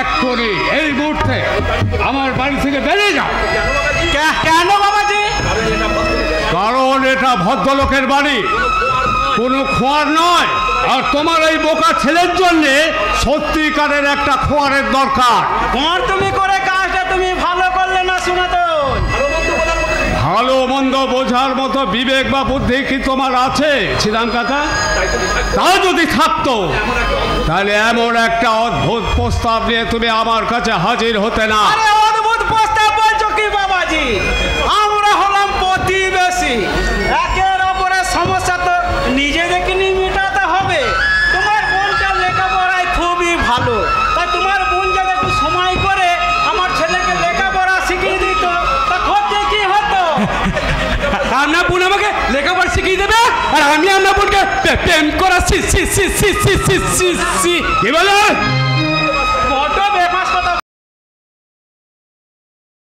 [SPEAKER 4] এক করে এই মুহূর্তে আমার বাড়ি থেকে বেরিয়ে যাও।
[SPEAKER 8] কেন বাবাজি?
[SPEAKER 4] কারণ এটা ভদ্রলোকের বাড়ি, কোনো খোয়ার নয়। আর তোমার এই বোকা ছেলের জন্য সত্যিকারের একটা খোয়ারের দরকার।
[SPEAKER 8] তোমার তুমি করে কাজটা তুমি ভালো করলে না সনাতন।
[SPEAKER 4] ভালো মন্দ বোঝার মতো বিবেক বা বুদ্ধি কি তোমার আছে শ্রীরাম কাকা? তা যদি থাকতো তাহলে এমন একটা অদ্ভুত প্রস্তাব নিয়ে তুমি আমার কাছে হাজির হতে না।
[SPEAKER 8] আরে অদ্ভুত প্রস্তাব বলছো কি বাবাজি? আমরা হলাম প্রতিবেশী, একের অপরের সমস্যা তো নিজেদেরকে নিয়ে মেটাতে হবে। তোমার বোনটা লেখাপড়ায় খুবই ভালো, তা তোমার বোন যদি একটু সময় করে আমার ছেলেকে লেখাপড়া শিখিয়ে দিত তখন কি হতো?
[SPEAKER 9] আপনার বোন আমাকে লেখাপড়া শিখিয়ে দেবে আর আমি আপনার বোনকে প্রেম করাচ্ছি।
[SPEAKER 4] কি বলে?